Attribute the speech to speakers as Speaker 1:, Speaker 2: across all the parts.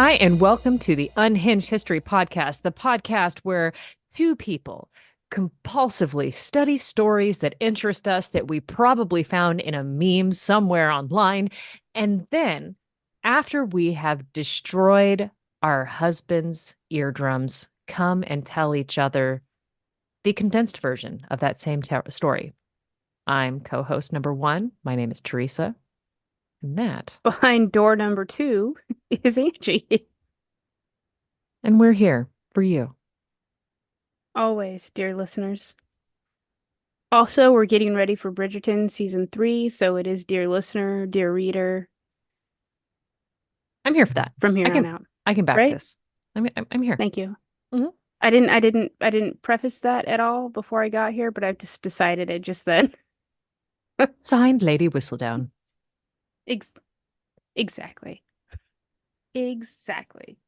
Speaker 1: Hi, and welcome to the Unhinged History Podcast, the podcast where two people compulsively study stories that interest us that we probably found in a meme somewhere online. And then, after we have destroyed our husbands' eardrums, come and tell each other the condensed version of that same story. I'm co host number one. My name is Theresa. And that.
Speaker 2: Behind door number two is Angie.
Speaker 1: And we're here for you.
Speaker 2: Always, dear listeners. Also, we're getting ready for Bridgerton season 3, so it is dear listener, dear reader
Speaker 1: I'm here for that.
Speaker 2: from
Speaker 1: I
Speaker 2: here on
Speaker 1: can
Speaker 2: out.
Speaker 1: I can back
Speaker 2: Right?
Speaker 1: this. I'm here.
Speaker 2: Thank you.
Speaker 1: Mhm.
Speaker 2: I didn't preface that at all before I got here, but I've just decided it just then.
Speaker 1: Signed, Lady Whistledown.
Speaker 2: Ex exactly. Exactly.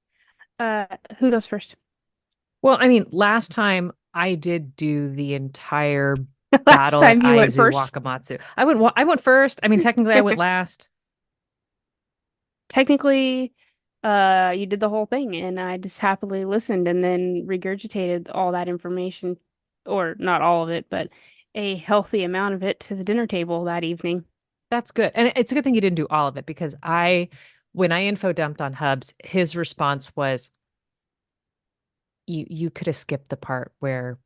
Speaker 2: Uh, who goes first?
Speaker 1: Well, I mean, last time I did do the entire
Speaker 2: Last
Speaker 1: battle at
Speaker 2: time you went
Speaker 1: Aizu
Speaker 2: first.
Speaker 1: Wakamatsu. I went first. I mean, technically I went last.
Speaker 2: Technically, you did the whole thing, and I just happily listened and then regurgitated all that information, or not all of it, but a healthy amount of it to the dinner table that evening.
Speaker 1: That's good. And it's a good thing you didn't do all of it because when I info dumped on Hubs, his response was you could have skipped the part where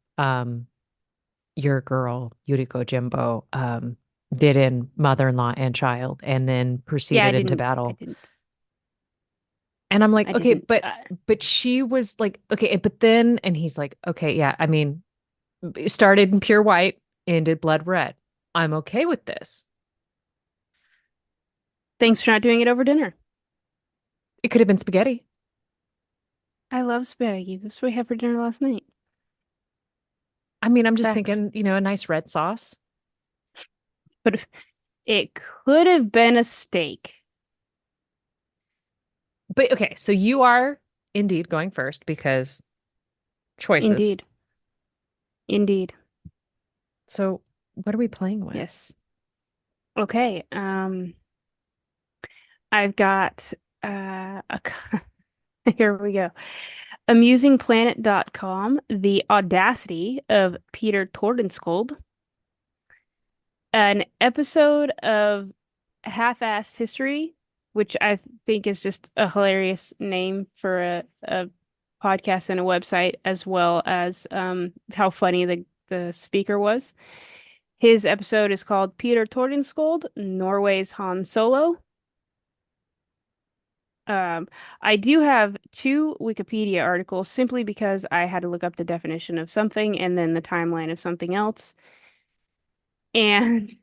Speaker 1: your girl, Yuriko Jimbo, did in mother-in-law and child and then
Speaker 2: Yeah,
Speaker 1: proceeded into
Speaker 2: I
Speaker 1: battle.
Speaker 2: didn't,
Speaker 1: And I'm like,
Speaker 2: I
Speaker 1: okay,
Speaker 2: didn't.
Speaker 1: but she was like, okay, but then and he's like, okay, yeah, I mean, it started in pure white, ended blood red. I'm okay with this.
Speaker 2: Thanks for not doing it over dinner.
Speaker 1: It could have been spaghetti.
Speaker 2: I love spaghetti. This is what we had for dinner last night.
Speaker 1: I mean, I'm just
Speaker 2: Facts.
Speaker 1: thinking, a nice red sauce.
Speaker 2: But it could have been a steak.
Speaker 1: But okay, so you are indeed going first because choices.
Speaker 2: Indeed. Indeed.
Speaker 1: So what are we playing with?
Speaker 2: Yes. Okay. I've got here we go. Amusingplanet.com, The Audacity of Peter Tordenskjold, an episode of Half-Assed History, which I think is just a hilarious name for a podcast and a website, as well as how funny the speaker was. His episode is called Peter Tordenskjold, Norway's Han Solo. Um, I do have two Wikipedia articles simply because I had to look up the definition of something and then the timeline of something else. And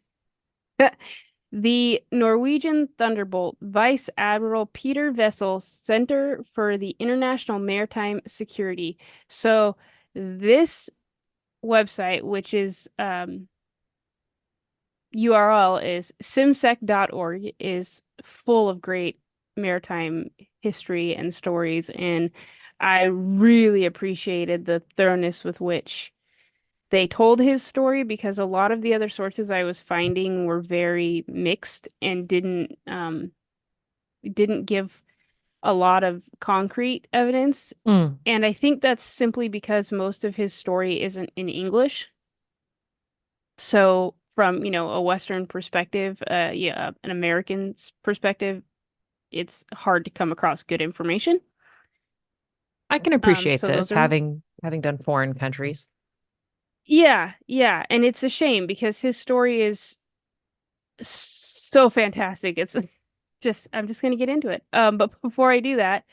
Speaker 2: the Norwegian Thunderbolt Vice Admiral Peter Wessel Center for the International Maritime Security. So this website, which is URL is simsec.org, is full of great maritime history and stories, and I really appreciated the thoroughness with which they told his story because a lot of the other sources I was finding were very mixed and didn't give a lot of concrete evidence.
Speaker 1: Mm.
Speaker 2: And I think that's simply because most of his story isn't in English. So from, a Western perspective, yeah, an American's perspective, it's hard to come across good information.
Speaker 1: I can appreciate
Speaker 2: So
Speaker 1: this,
Speaker 2: those are,
Speaker 1: having done foreign countries.
Speaker 2: yeah, yeah. And it's a shame because his story is so fantastic. It's just, I'm just gonna get into it. But before I do that,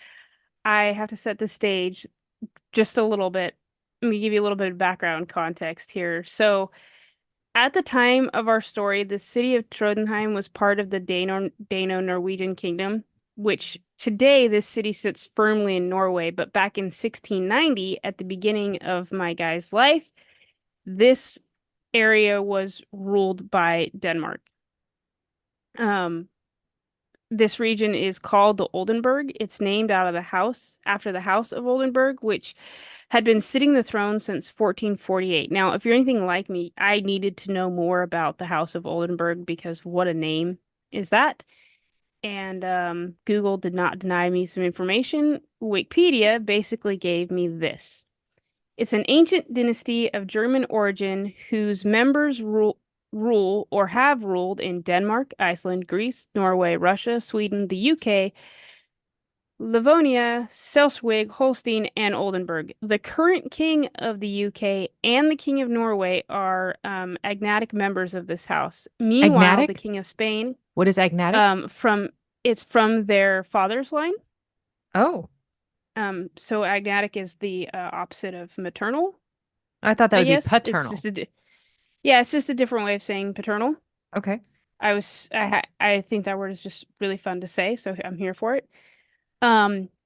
Speaker 2: I have to set the stage just a little bit. Let me give you a little bit of background context here. So at the time of our story, the city of Trondheim was part of the Dano-Norwegian kingdom, which today this city sits firmly in Norway. But back in 1690, at the beginning of my guy's life, this area was ruled by Denmark. Um, this region is called the Oldenburg. It's named after the House of Oldenburg, which had been sitting the throne since 1448. Now, if you're anything like me, I needed to know more about the House of Oldenburg because what a name is that? And Google did not deny me some information. Wikipedia basically gave me this. It's an ancient dynasty of German origin whose members rule or have ruled in Denmark, Iceland, Greece, Norway, Russia, Sweden, the UK, Livonia, Schleswig, Holstein, and Oldenburg. The current king of the UK and the king of Norway are agnatic members of this house. Meanwhile, the
Speaker 1: Agnatic?
Speaker 2: king of Spain,
Speaker 1: What is agnatic?
Speaker 2: from it's from their father's line.
Speaker 1: Oh,
Speaker 2: So agnatic is the opposite of maternal,
Speaker 1: I thought that
Speaker 2: I
Speaker 1: would be
Speaker 2: guess. It's just
Speaker 1: paternal.
Speaker 2: yeah, it's just a different way of saying paternal.
Speaker 1: Okay.
Speaker 2: I think that word is just really fun to say, so I'm here for it.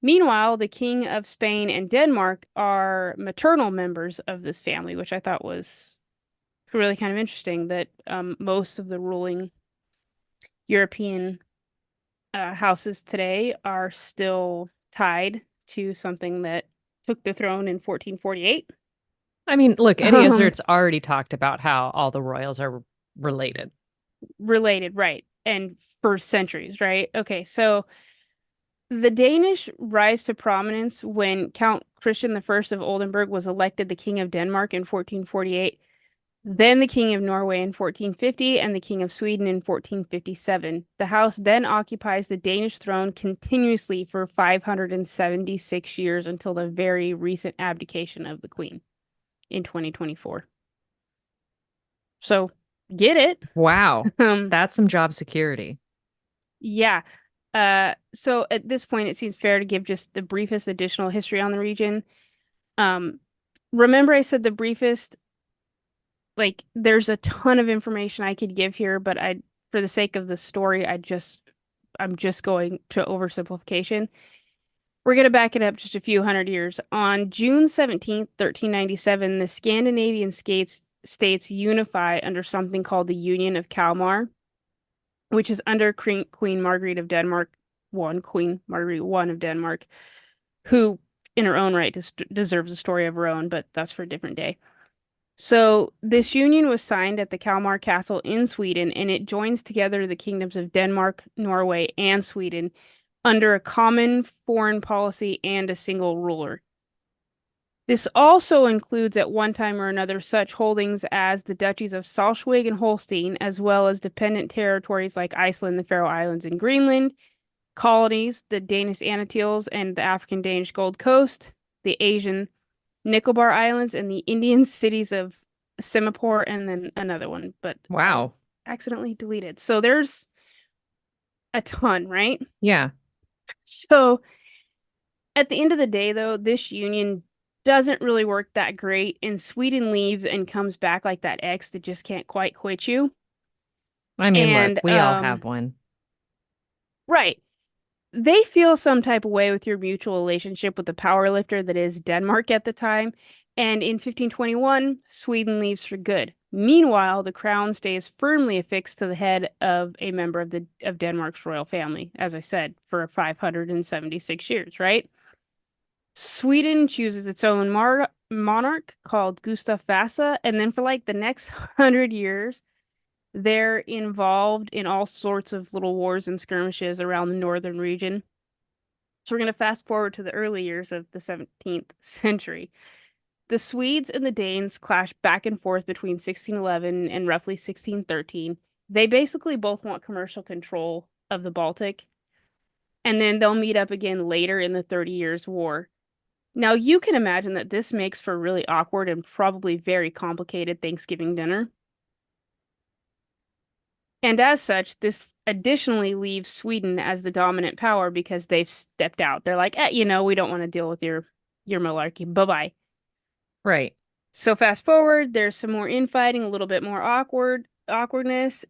Speaker 2: Meanwhile, the King of Spain and Denmark are maternal members of this family, which I thought was really kind of interesting that most of the ruling European houses today are still tied to something that took the throne in 1448.
Speaker 1: I mean, look, Eddie
Speaker 2: Um,
Speaker 1: Izzard's already talked about how all the royals are related.
Speaker 2: Related, right? And for centuries, right? Okay, so the Danish rise to prominence when Count Christian I of Oldenburg was elected the King of Denmark in 1448, then the King of Norway in 1450, and the King of Sweden in 1457. The house then occupies the Danish throne continuously for 576 years until the very recent abdication of the Queen in 2024. So get it.
Speaker 1: Wow.
Speaker 2: Um,
Speaker 1: That's some job security.
Speaker 2: yeah. So at this point, it seems fair to give just the briefest additional history on the region. Um, Remember I said the briefest, like there's a ton of information I could give here, but for the sake of the story, I'm just going to oversimplification. We're going to back it up just a few hundred years. On June 17th, 1397, the Scandinavian states unify under something called the Union of Kalmar, which is under Queen Marguerite of Denmark, Queen Marguerite one of Denmark, who in her own right deserves a story of her own, but that's for a different day. So this union was signed at the Kalmar Castle in Sweden, and it joins together the kingdoms of Denmark, Norway, and Sweden under a common foreign policy and a single ruler. This also includes at one time or another such holdings as the duchies of Schleswig and Holstein, as well as dependent territories like Iceland, the Faroe Islands, and Greenland, colonies, the Danish Antilles and the African Danish Gold Coast, the Asian Nicobar Islands, and the Indian cities of Singapore, and then another one, but I
Speaker 1: Wow.
Speaker 2: accidentally deleted. So there's a ton, right?
Speaker 1: Yeah.
Speaker 2: So at the end of the day, though, this union doesn't really work that great, and Sweden leaves and comes back like that ex that just can't quite quit you.
Speaker 1: I mean, look,
Speaker 2: And
Speaker 1: we all have one.
Speaker 2: right, they feel some type of way with your mutual relationship with the power lifter that is Denmark at the time. And in 1521, Sweden leaves for good. Meanwhile, the crown stays firmly affixed to the head of a member of Denmark's royal family, as I said, for 576 years, right? Sweden chooses its own monarch called Gustav Vasa, and then for like the next 100 years, they're involved in all sorts of little wars and skirmishes around the northern region. So we're going to fast forward to the early years of the 17th century. The Swedes and the Danes clash back and forth between 1611 and roughly 1613. They basically both want commercial control of the Baltic, and then they'll meet up again later in the 30 Years' War. Now, you can imagine that this makes for a really awkward and probably very complicated Thanksgiving dinner. And as such, this additionally leaves Sweden as the dominant power because they've stepped out. They're like, we don't want to deal with your malarkey. Bye-bye.
Speaker 1: Right.
Speaker 2: So fast forward, there's some more infighting, a little bit more awkwardness.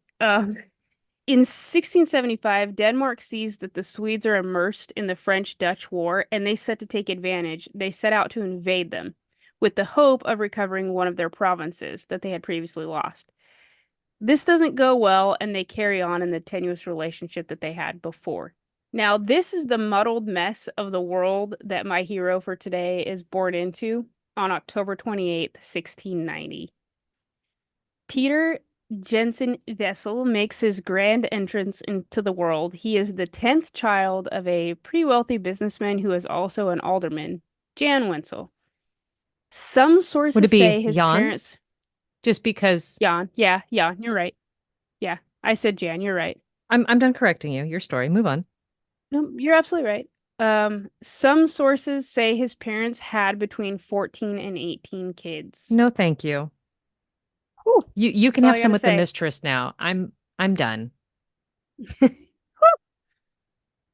Speaker 2: In 1675, Denmark sees that the Swedes are immersed in the French-Dutch War, and they set to take advantage. They set out to invade them, with the hope of recovering one of their provinces that they had previously lost. This doesn't go well, and they carry on in the tenuous relationship that they had before. Now, this is the muddled mess of the world that my hero for today is born into on October 28th, 1690. Peter Jensen Wessel makes his grand entrance into the world. He is the 10th child of a pretty wealthy businessman who is also an alderman, Jan Wenzel. Some
Speaker 1: Would
Speaker 2: sources
Speaker 1: it be
Speaker 2: say his
Speaker 1: Jan?
Speaker 2: parents,
Speaker 1: Just because
Speaker 2: Jan, yeah, yeah, you're right. Yeah, I said Jan, you're right.
Speaker 1: I'm done correcting you. Your story. Move on.
Speaker 2: No, you're absolutely right. Some sources say his parents had between 14 and 18 kids.
Speaker 1: No, thank you.
Speaker 2: Whew,
Speaker 1: You can
Speaker 2: that's all
Speaker 1: have
Speaker 2: I
Speaker 1: some
Speaker 2: gotta
Speaker 1: with the
Speaker 2: say.
Speaker 1: mistress now. I'm done.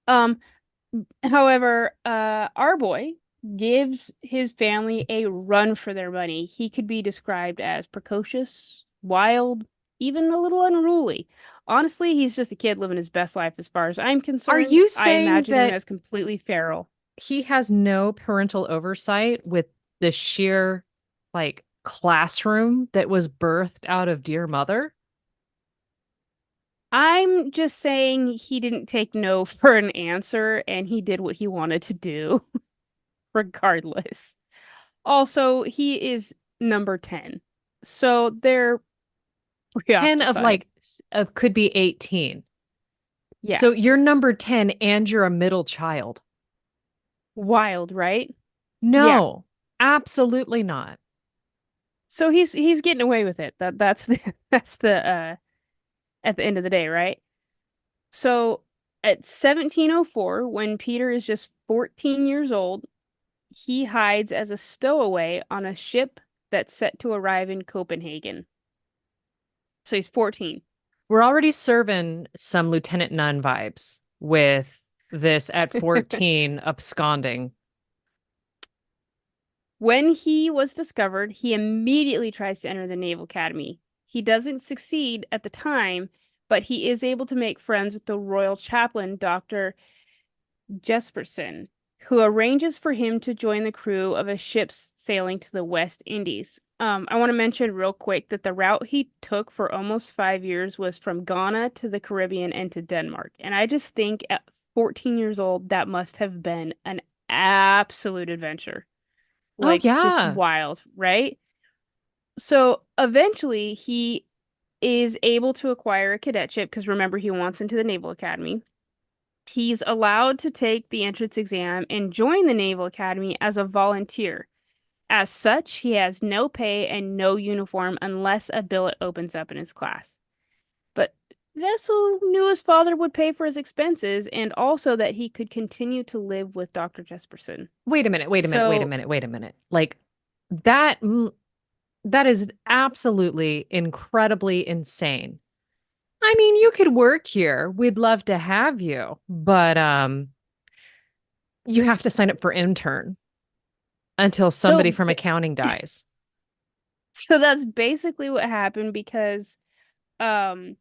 Speaker 2: Um, However, our boy gives his family a run for their money. He could be described as precocious, wild, even a little unruly. Honestly, he's just a kid living his best life as far as I'm
Speaker 1: Are
Speaker 2: concerned.
Speaker 1: you
Speaker 2: I
Speaker 1: saying
Speaker 2: imagine him
Speaker 1: that
Speaker 2: as completely feral.
Speaker 1: he has no parental oversight with the sheer like classroom that was birthed out of Dear Mother?
Speaker 2: I'm just saying he didn't take no for an answer and he did what he wanted to do, regardless. Also, he is number 10. So they're
Speaker 1: 10 of
Speaker 2: preoccupied.
Speaker 1: of could be 18.
Speaker 2: Yeah.
Speaker 1: So you're number 10 and you're a middle child.
Speaker 2: Wild, right? Yeah.
Speaker 1: No, absolutely not.
Speaker 2: So he's getting away with it. That's the that's the at the end of the day, right? So at 1704, when Peter is just 14 years old, he hides as a stowaway on a ship that's set to arrive in Copenhagen. So he's 14.
Speaker 1: We're already serving some Lieutenant Nunn vibes with this at 14 absconding.
Speaker 2: When he was discovered, he immediately tries to enter the Naval Academy. He doesn't succeed at the time, but he is able to make friends with the royal chaplain, Dr. Jesperson, who arranges for him to join the crew of a ship sailing to the West Indies. I want to mention real quick that the route he took for almost 5 years was from Ghana to the Caribbean and to Denmark. And I just think at 14 years old, that must have been an absolute adventure.
Speaker 1: Oh,
Speaker 2: Like, just
Speaker 1: yeah.
Speaker 2: wild, right? So eventually, he is able to acquire a cadetship because remember, he wants into the Naval Academy. He's allowed to take the entrance exam and join the Naval Academy as a volunteer. As such, he has no pay and no uniform unless a billet opens up in his class. But Vessel knew his father would pay for his expenses and also that he could continue to live with Dr. Jesperson.
Speaker 1: Wait a minute, wait a minute, wait a
Speaker 2: So,
Speaker 1: minute, wait a minute. Like that that is absolutely incredibly insane. I mean, you could work here. We'd love to have you, but you have to sign up for intern until somebody
Speaker 2: so,
Speaker 1: from accounting dies.
Speaker 2: so that's basically what happened because um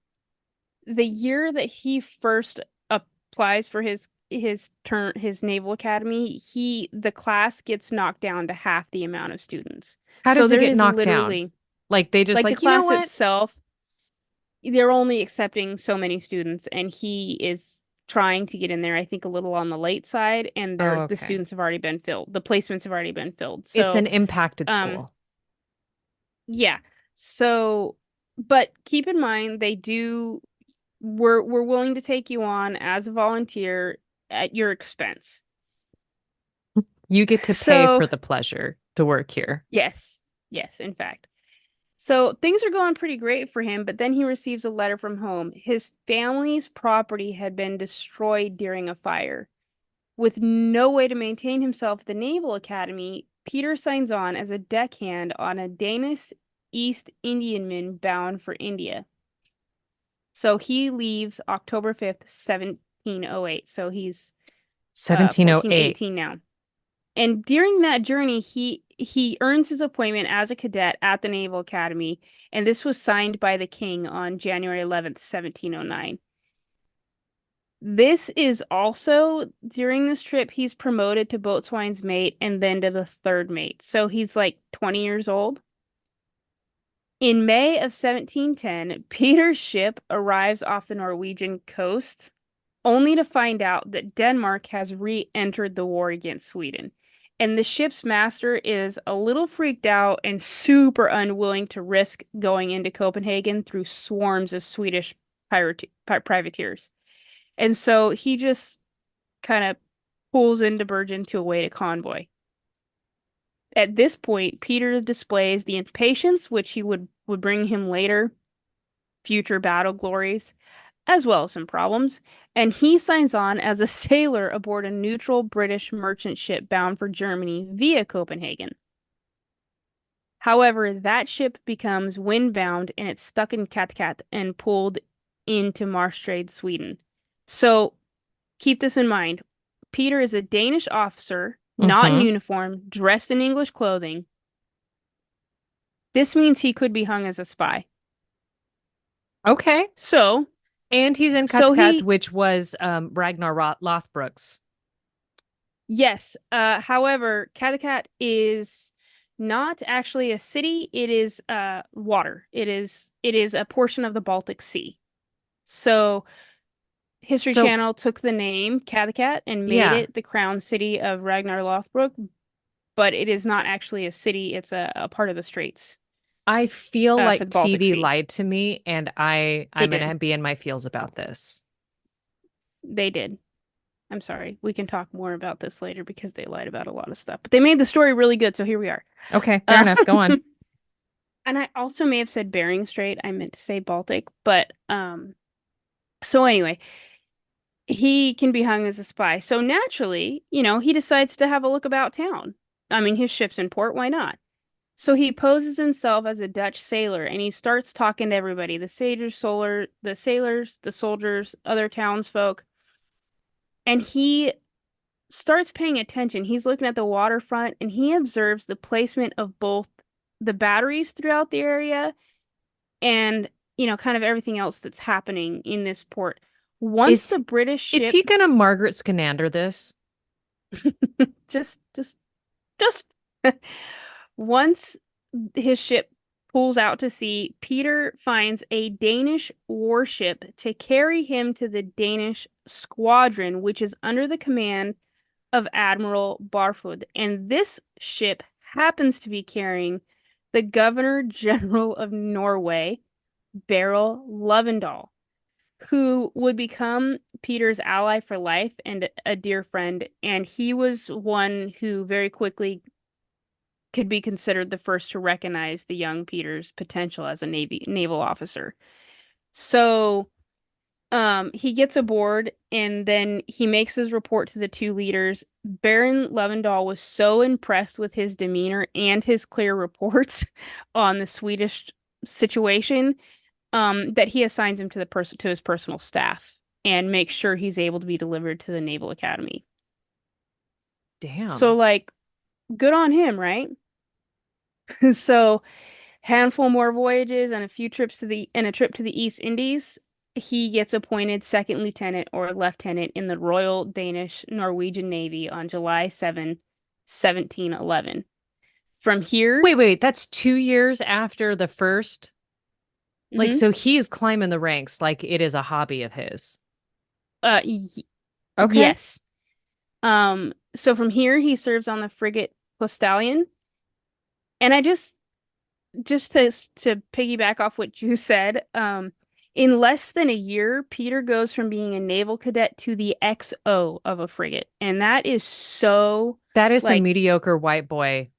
Speaker 2: the year that he first applies for his Naval Academy, the class gets knocked down to half the amount of students.
Speaker 1: How
Speaker 2: So
Speaker 1: does it
Speaker 2: there
Speaker 1: get
Speaker 2: is
Speaker 1: knocked down?
Speaker 2: literally
Speaker 1: Like they just
Speaker 2: like the
Speaker 1: like, you know
Speaker 2: class
Speaker 1: what?
Speaker 2: itself, they're only accepting so many students, and he is trying to get in there, I think a little on the late side, and
Speaker 1: Oh,
Speaker 2: the
Speaker 1: okay.
Speaker 2: students have already been filled. The placements have already been filled.
Speaker 1: It's
Speaker 2: So
Speaker 1: an impacted
Speaker 2: um
Speaker 1: school.
Speaker 2: yeah. So but keep in mind they do we're willing to take you on as a volunteer at your expense.
Speaker 1: You get to pay
Speaker 2: So,
Speaker 1: for the pleasure to work here.
Speaker 2: yes. Yes, in fact. So, things are going pretty great for him, but then he receives a letter from home. His family's property had been destroyed during a fire. With no way to maintain himself at the Naval Academy, Peter signs on as a deckhand on a Danish East Indiaman bound for India. So he leaves October 5th, 1708. So he's 14,
Speaker 1: 1708.
Speaker 2: 18 now. And during that journey, he earns his appointment as a cadet at the Naval Academy, and this was signed by the king on January 11th, 1709. This is also during this trip he's promoted to boatswain's mate and then to the third mate. So he's like 20 years old. In May of 1710, Peter's ship arrives off the Norwegian coast only to find out that Denmark has re-entered the war against Sweden. And the ship's master is a little freaked out and super unwilling to risk going into Copenhagen through swarms of Swedish privateers. And so he just kind of pulls into Bergen to await a convoy. At this point, Peter displays the impatience which he would bring him later, future battle glories, as well as some problems, and he signs on as a sailor aboard a neutral British merchant ship bound for Germany via Copenhagen. However, that ship becomes windbound and it's stuck in Kattegat and pulled into Marstrand, Sweden. So keep this in mind. Peter is a Danish officer, not in
Speaker 1: Mm-hmm.
Speaker 2: uniform, dressed in English clothing. This means he could be hung as a spy.
Speaker 1: Okay.
Speaker 2: So,
Speaker 1: And he's in
Speaker 2: so
Speaker 1: Kattegat,
Speaker 2: he
Speaker 1: which was Ragnar Lothbrok's.
Speaker 2: Yes. However, Kattegat is not actually a city. It is water. It is a portion of the Baltic Sea. So History
Speaker 1: So,
Speaker 2: Channel took the name Kattegat and made
Speaker 1: yeah,
Speaker 2: it the crown city of Ragnar Lothbrok, but it is not actually a city. It's a part of the straits
Speaker 1: I feel
Speaker 2: for
Speaker 1: like
Speaker 2: the Baltic
Speaker 1: TV
Speaker 2: Sea.
Speaker 1: lied to me, and
Speaker 2: They
Speaker 1: I'm
Speaker 2: did.
Speaker 1: gonna be in my feels about this.
Speaker 2: They did. I'm sorry. We can talk more about this later because they lied about a lot of stuff. But they made the story really good, so here we are.
Speaker 1: Okay, fair
Speaker 2: Uh,
Speaker 1: enough. Go on.
Speaker 2: And I also may have said Bering Strait. I meant to say Baltic, but so anyway, he can be hung as a spy. So naturally, he decides to have a look about town. I mean, his ship's in port, why not? So he poses himself as a Dutch sailor and he starts talking to everybody, the sailors, the soldiers, other townsfolk, and he starts paying attention. He's looking at the waterfront and he observes the placement of both the batteries throughout the area and kind of everything else that's happening in this port. Once
Speaker 1: Is
Speaker 2: the British
Speaker 1: is he
Speaker 2: ship
Speaker 1: gonna Margaret Scanander this?
Speaker 2: just once his ship pulls out to sea, Peter finds a Danish warship to carry him to the Danish squadron, which is under the command of Admiral Barfod. And this ship happens to be carrying the Governor General of Norway, Beryl Lovendal, who would become Peter's ally for life and a dear friend. And he was one who very quickly could be considered the first to recognize the young Peter's potential as a naval officer. So he gets aboard and then he makes his report to the two leaders. Baron Lovendal was so impressed with his demeanor and his clear reports on the Swedish situation that he assigns him to to his personal staff and makes sure he's able to be delivered to the Naval Academy. So
Speaker 1: Damn.
Speaker 2: like good on him, right? So handful more voyages and a few trips to the and a trip to the East Indies. He gets appointed second lieutenant or lieutenant in the Royal Danish Norwegian Navy on July 7, 1711. From here,
Speaker 1: Wait, that's 2 years after the first. Like,
Speaker 2: mhm,
Speaker 1: so he's climbing the ranks like it is a hobby of his.
Speaker 2: uh, y
Speaker 1: Okay.
Speaker 2: yes. So from here he serves on the frigate Postalion, and I just to piggyback off what you said, in less than a year, Peter goes from being a naval cadet to the XO of a frigate, and that is so
Speaker 1: That is some
Speaker 2: like
Speaker 1: mediocre white boy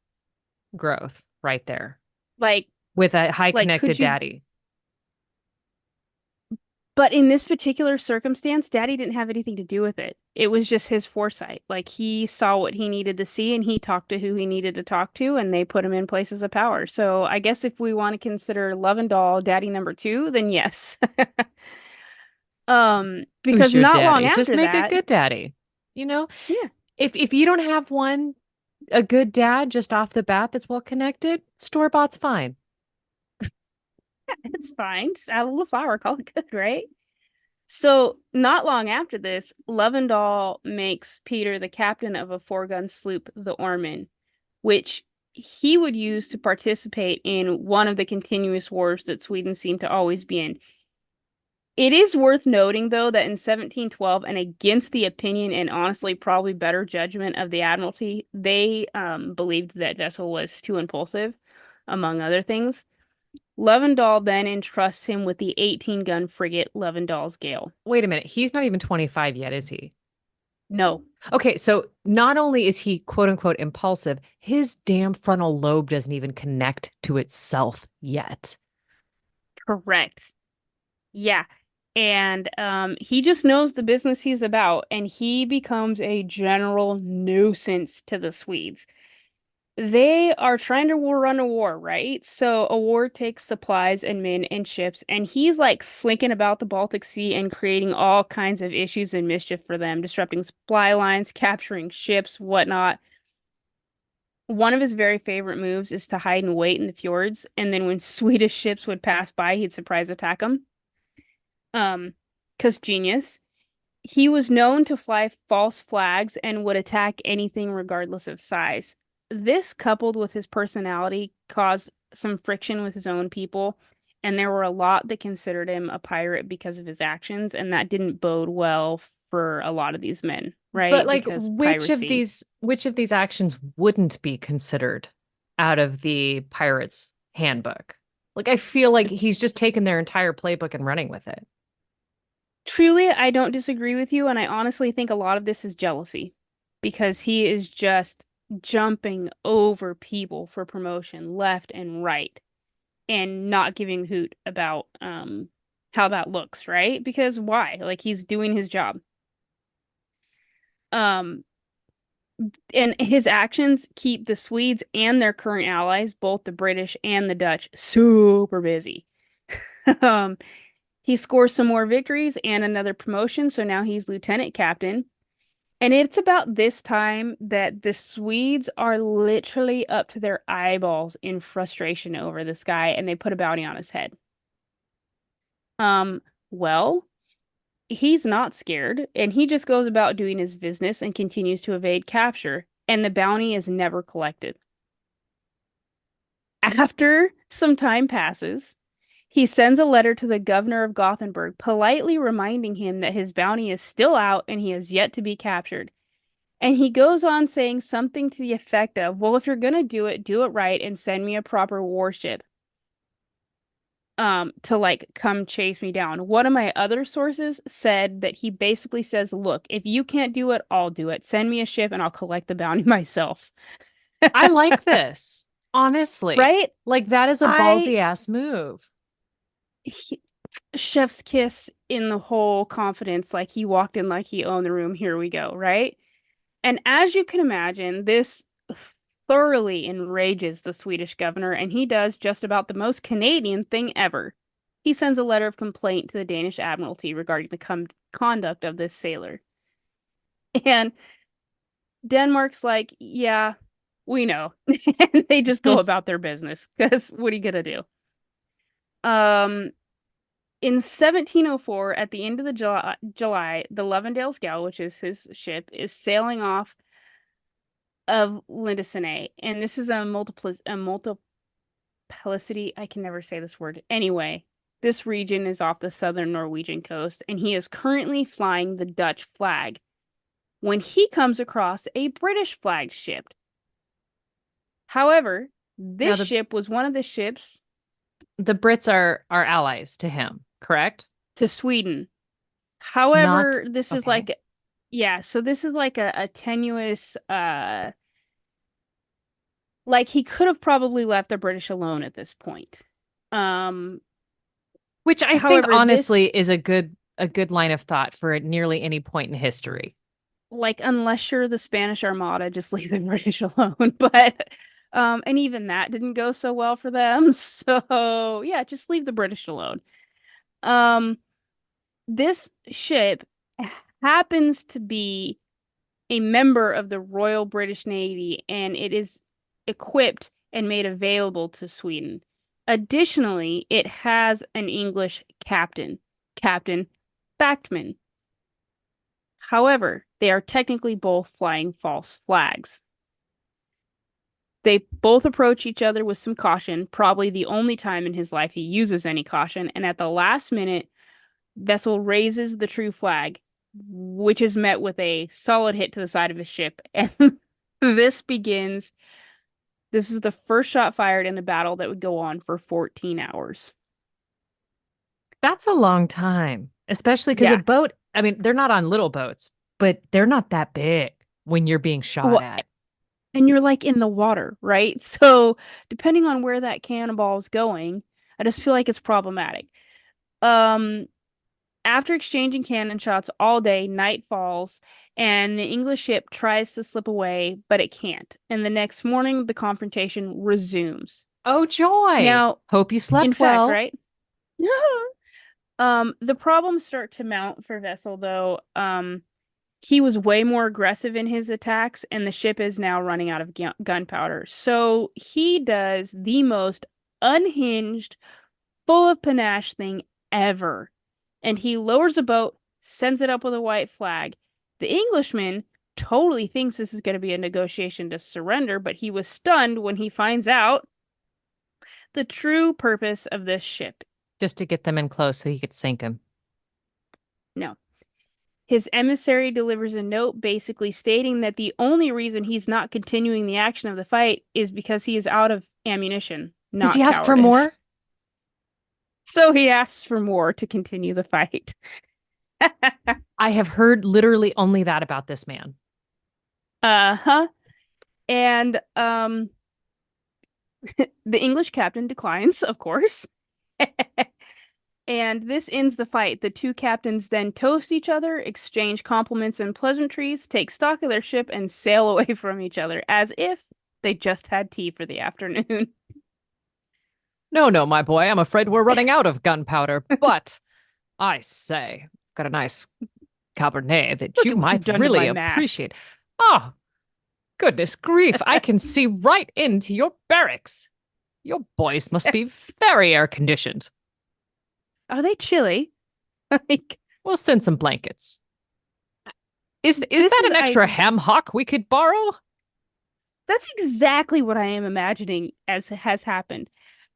Speaker 1: growth right there
Speaker 2: like
Speaker 1: with a high
Speaker 2: could
Speaker 1: connected
Speaker 2: you?
Speaker 1: daddy.
Speaker 2: But in this particular circumstance, Daddy didn't have anything to do with it. It was just his foresight. Like he saw what he needed to see and he talked to who he needed to talk to and they put him in places of power. So I guess if we want to consider Lovendall Daddy number two, then yes.
Speaker 1: Who's
Speaker 2: Because
Speaker 1: your
Speaker 2: not long
Speaker 1: daddy? Just
Speaker 2: after
Speaker 1: make a
Speaker 2: that,
Speaker 1: good daddy. You know,
Speaker 2: yeah,
Speaker 1: if you don't have one, a good dad just off the bat that's well connected, store-bought's fine.
Speaker 2: it's fine. Just add a little flour, call it good, right? So not long after this, Lovendall makes Peter the captain of a four-gun sloop, the Ormen, which he would use to participate in one of the continuous wars that Sweden seemed to always be in. It is worth noting, though, that in 1712, and against the opinion and honestly probably better judgment of the Admiralty, they believed that Wessel was too impulsive, among other things. Lovendal then entrusts him with the 18-gun frigate Lovendal's Gale.
Speaker 1: Wait a minute. He's not even 25 yet, is he?
Speaker 2: No,
Speaker 1: Okay, so not only is he quote unquote impulsive, his damn frontal lobe doesn't even connect to itself yet.
Speaker 2: correct. Yeah. And he just knows the business he's about, and he becomes a general nuisance to the Swedes. They are trying to run a war, right? So a war takes supplies and men and ships, and he's like slinking about the Baltic Sea and creating all kinds of issues and mischief for them, disrupting supply lines, capturing ships, whatnot. One of his very favorite moves is to hide and wait in the fjords, and then when Swedish ships would pass by, he'd surprise attack them. Because genius. He was known to fly false flags and would attack anything regardless of size. This, coupled with his personality, caused some friction with his own people, and there were a lot that considered him a pirate because of his actions, and that didn't bode well for a lot of these men,
Speaker 1: But
Speaker 2: right?
Speaker 1: like
Speaker 2: Because piracy.
Speaker 1: which of these actions wouldn't be considered out of the pirate's handbook? Like I feel like he's just taken their entire playbook and running with it.
Speaker 2: Truly, I don't disagree with you, and I honestly think a lot of this is jealousy because he is just jumping over people for promotion left and right and not giving a hoot about how that looks, right? Because why? Like he's doing his job. Um and his actions keep the Swedes and their current allies, both the British and the Dutch, super busy. Um he scores some more victories and another promotion, so now he's lieutenant captain. And it's about this time that the Swedes are literally up to their eyeballs in frustration over this guy, and they put a bounty on his head. Um, well, he's not scared, and he just goes about doing his business and continues to evade capture, and the bounty is never collected. After some time passes, he sends a letter to the governor of Gothenburg, politely reminding him that his bounty is still out and he has yet to be captured. And he goes on saying something to the effect of, well, if you're gonna do it right and send me a proper warship to like come chase me down. One of my other sources said that he basically says, look, if you can't do it, I'll do it. Send me a ship and I'll collect the bounty myself.
Speaker 1: I like this, honestly.
Speaker 2: Right?
Speaker 1: Like that is a
Speaker 2: I
Speaker 1: ballsy ass move.
Speaker 2: he, chef's kiss in the whole confidence, like he walked in like he owned the room. Here we go, right? And as you can imagine, this thoroughly enrages the Swedish governor, and he does just about the most Canadian thing ever. He sends a letter of complaint to the Danish Admiralty regarding the conduct of this sailor. And Denmark's like, yeah, we know. And they just go about their business because what are you gonna do? Um, in 1704, at the end of the July, the Lovendale's Gale, which is his ship, is sailing off of Lindesene, and this is a multiplicity. I can never say this word. Anyway, this region is off the southern Norwegian coast, and he is currently flying the Dutch flag when he comes across a British flagged ship. However,
Speaker 1: Now
Speaker 2: this ship was one of the ships
Speaker 1: the Brits are allies to him, correct?
Speaker 2: to Sweden.
Speaker 1: Not
Speaker 2: However, this is
Speaker 1: okay.
Speaker 2: like, yeah, so this is like a tenuous, like he could have probably left the British alone at this point. Um,
Speaker 1: Which I think
Speaker 2: however, this,
Speaker 1: honestly is a good line of thought for nearly any point in history.
Speaker 2: like, unless you're the Spanish Armada, just leave the British alone. But, and even that didn't go so well for them. So, yeah, just leave the British alone. Um, this ship happens to be a member of the Royal British Navy, and it is equipped and made available to Sweden. Additionally, it has an English captain, Captain Bachman. However, they are technically both flying false flags. They both approach each other with some caution, probably the only time in his life he uses any caution, and at the last minute, Vessel raises the true flag, which is met with a solid hit to the side of his ship. And this begins. This is the first shot fired in a battle that would go on for 14 hours.
Speaker 1: That's a long time, especially because a
Speaker 2: Yeah.
Speaker 1: boat, I mean, they're not on little boats, but they're not that big when you're being shot
Speaker 2: Well,
Speaker 1: at.
Speaker 2: and you're like in the water, right? So, depending on where that cannonball is going, I just feel like it's problematic. Um, After exchanging cannon shots all day, night falls, and the English ship tries to slip away, but it can't. And the next morning, the confrontation resumes.
Speaker 1: Oh, joy.
Speaker 2: Now,
Speaker 1: Hope you
Speaker 2: in
Speaker 1: slept
Speaker 2: fact,
Speaker 1: well.
Speaker 2: right? The problems start to mount for Vessel, though. He was way more aggressive in his attacks, and the ship is now running out of gunpowder. So he does the most unhinged, full of panache thing ever. And he lowers a boat, sends it up with a white flag. The Englishman totally thinks this is going to be a negotiation to surrender, but he was stunned when he finds out the true purpose of this ship.
Speaker 1: Just to get them in close so he could sink them.
Speaker 2: No. His emissary delivers a note basically stating that the only reason he's not continuing the action of the fight is because he is out of ammunition,
Speaker 1: Does he
Speaker 2: not
Speaker 1: ask for
Speaker 2: cowardice.
Speaker 1: more?
Speaker 2: So he asks for more to continue the fight.
Speaker 1: I have heard literally only that about this man.
Speaker 2: Uh-huh. And the English captain declines, of course. And this ends the fight. The two captains then toast each other, exchange compliments and pleasantries, take stock of their ship, and sail away from each other as if they just had tea for the afternoon.
Speaker 1: No, no, my boy, I'm afraid we're running out of gunpowder, but I say, got a nice Cabernet that
Speaker 2: Look
Speaker 1: you
Speaker 2: at what
Speaker 1: might
Speaker 2: you've done to
Speaker 1: really
Speaker 2: my mast.
Speaker 1: appreciate. Oh, goodness grief, I can see right into your barracks. Your boys must be very air conditioned.
Speaker 2: Are they chilly? Like,
Speaker 1: We'll send some blankets. Is
Speaker 2: this
Speaker 1: that
Speaker 2: is
Speaker 1: an
Speaker 2: I
Speaker 1: extra ham hock we could borrow?
Speaker 2: that's exactly what I am imagining as has happened.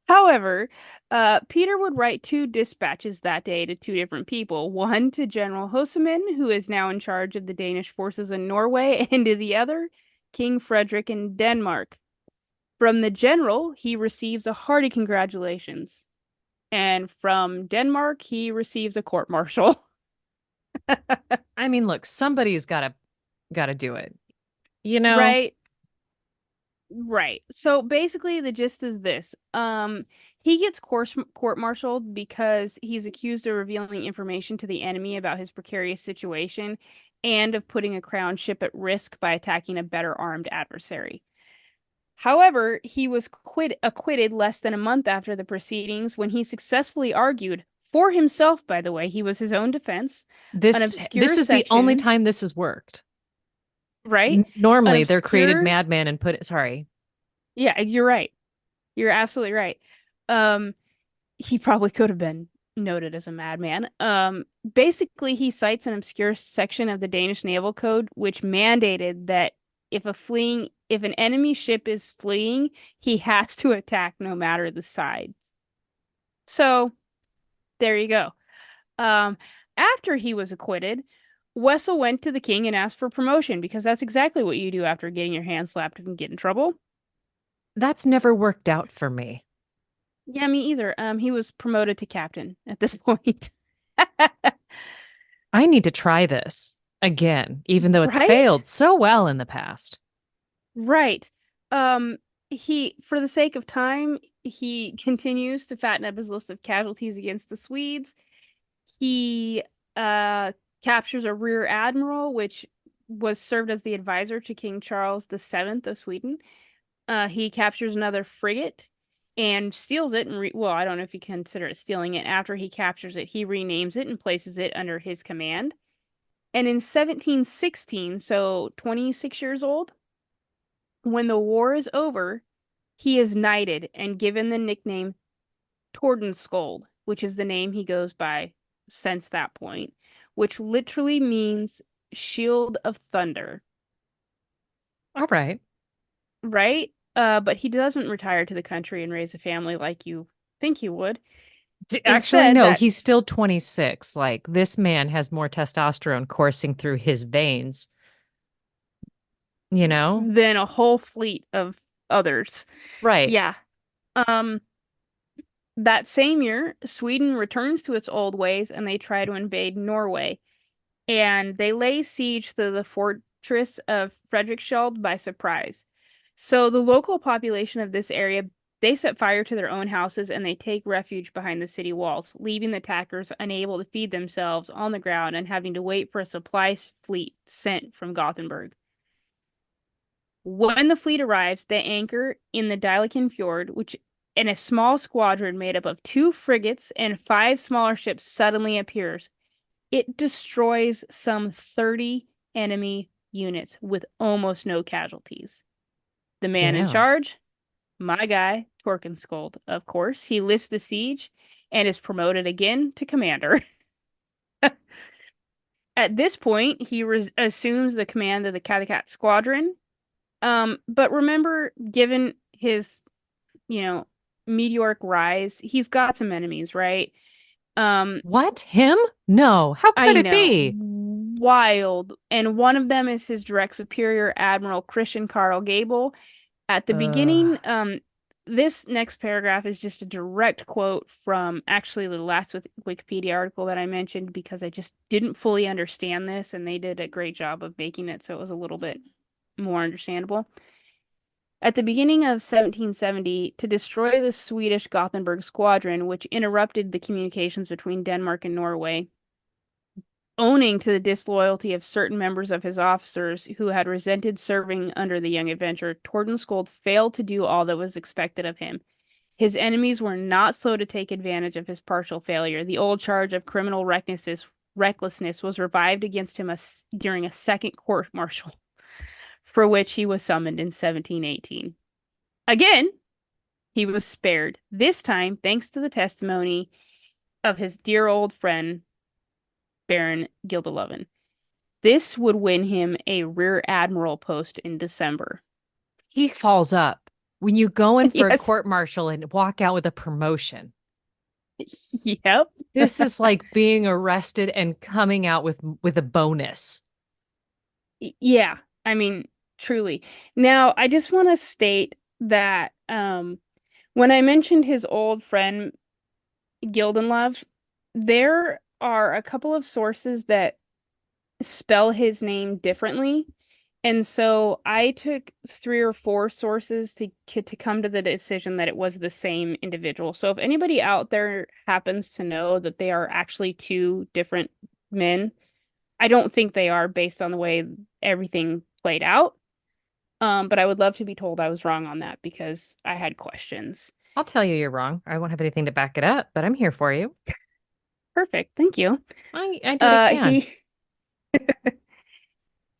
Speaker 2: However, Peter would write two dispatches that day to two different people. One to General Hoseman, who is now in charge of the Danish forces in Norway, and to the other, King Frederick in Denmark. From the general, he receives a hearty congratulations. And from Denmark, he receives a court martial.
Speaker 1: I mean, look, somebody's gotta do it. You know,
Speaker 2: Right? Right. So basically the gist is this. He gets court-martialed because he's accused of revealing information to the enemy about his precarious situation and of putting a crown ship at risk by attacking a better armed adversary. However, he was acquitted less than a month after the proceedings when he successfully argued for himself, by the way, he was his own defense, an obscure
Speaker 1: this is the only
Speaker 2: section,
Speaker 1: time this has worked.
Speaker 2: right? An
Speaker 1: Normally, they're created
Speaker 2: obscure,
Speaker 1: madman and put. Sorry,
Speaker 2: yeah, you're right. You're absolutely right. Um, he probably could have been noted as a madman. Basically, he cites an obscure section of the Danish Naval Code which mandated that if an enemy ship is fleeing, he has to attack no matter the side. So there you go. Um, After he was acquitted, Wessel went to the king and asked for promotion because that's exactly what you do after getting your hand slapped and get in trouble.
Speaker 1: that's never worked out for me.
Speaker 2: Yeah, me either. He was promoted to captain at this point.
Speaker 1: I need to try this again, even though it's
Speaker 2: Right?
Speaker 1: failed so well in the past.
Speaker 2: Right. For the sake of time, he continues to fatten up his list of casualties against the Swedes. He uh captures a rear admiral, which was served as the advisor to King Charles VII of Sweden. He captures another frigate and steals it and well, I don't know if you consider it stealing it. After he captures it, he renames it and places it under his command. And in 1716, so 26 years old, when the war is over, he is knighted and given the nickname Tordenskjold, which is the name he goes by since that point, which literally means shield of thunder,
Speaker 1: All right.
Speaker 2: right? But he doesn't retire to the country and raise a family like you think he would.
Speaker 1: Actually,
Speaker 2: Instead,
Speaker 1: no, he's
Speaker 2: that's
Speaker 1: still 26. Like this man has more testosterone coursing through his veins, you know?
Speaker 2: then a whole fleet of others.
Speaker 1: Right.
Speaker 2: Yeah. Um, that same year, Sweden returns to its old ways and they try to invade Norway. And they lay siege to the fortress of Frederiksskjold by surprise. So the local population of this area, they set fire to their own houses and they take refuge behind the city walls, leaving the attackers unable to feed themselves on the ground and having to wait for a supply fleet sent from Gothenburg. When the fleet arrives, they anchor in the Deilekan Fjord, which and a small squadron made up of two frigates and five smaller ships suddenly appears. It destroys some 30 enemy units with almost no casualties. The man in
Speaker 1: Damn.
Speaker 2: charge, my guy, Tordenskjold, of course, he lifts the siege and is promoted again to commander. At this point, he assumes the command of the Kattegat squadron. But remember, given his, you know, meteoric rise, he's got some enemies, right? Um,
Speaker 1: What? Him? No. How could
Speaker 2: I
Speaker 1: it
Speaker 2: know,
Speaker 1: be?
Speaker 2: wild. And one of them is his direct superior, Admiral Christian Carl Gable. At the
Speaker 1: Uh,
Speaker 2: beginning, this next paragraph is just a direct quote from actually the last Wikipedia article that I mentioned because I just didn't fully understand this, and they did a great job of making it so it was a little bit more understandable. At the beginning of 1770, to destroy the Swedish Gothenburg squadron, which interrupted the communications between Denmark and Norway, owning to the disloyalty of certain members of his officers who had resented serving under the young adventurer, Tordenskjold failed to do all that was expected of him. His enemies were not slow to take advantage of his partial failure. The old charge of criminal recklessness was revived against him during a second court martial, for which he was summoned in 1718. Again, he was spared, this time thanks to the testimony of his dear old friend, Baron Gildeloven. This would win him a rear admiral post in December.
Speaker 1: he falls up when you go in for a
Speaker 2: Yes.
Speaker 1: court martial and walk out with a promotion.
Speaker 2: Yep.
Speaker 1: This is like being arrested and coming out with a bonus.
Speaker 2: Yeah. I mean, truly. Now, I just want to state that when I mentioned his old friend Gildenlove, there are a couple of sources that spell his name differently. And so I took three or four sources to come to the decision that it was the same individual. So if anybody out there happens to know that they are actually two different men, I don't think they are based on the way everything played out. But I would love to be told I was wrong on that because I had questions.
Speaker 1: I'll tell you you're wrong. I won't have anything to back it up, but I'm here for you.
Speaker 2: Perfect. Thank you.
Speaker 1: I do what I
Speaker 2: Uh,
Speaker 1: can.
Speaker 2: he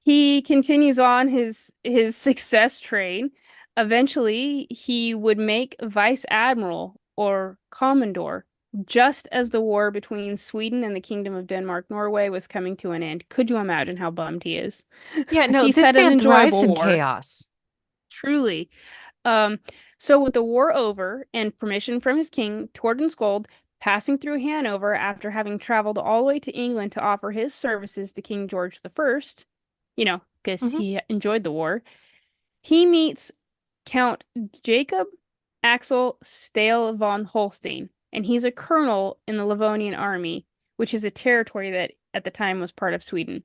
Speaker 2: he continues on his success train. Eventually, he would make vice admiral or commodore just as the war between Sweden and the Kingdom of Denmark Norway was coming to an end. Could you imagine how bummed he is?
Speaker 1: Yeah, no,
Speaker 2: He's
Speaker 1: this
Speaker 2: had an
Speaker 1: man thrives
Speaker 2: enjoyable
Speaker 1: in
Speaker 2: war,
Speaker 1: chaos.
Speaker 2: truly. Um, so with the war over and permission from his king, Tordenskjold, passing through Hanover after having traveled all the way to England to offer his services to King George the First, because
Speaker 1: Hmm.
Speaker 2: he enjoyed the war, he meets Count Jacob Axel Stale von Holstein, and he's a colonel in the Livonian army, which is a territory that at the time was part of Sweden.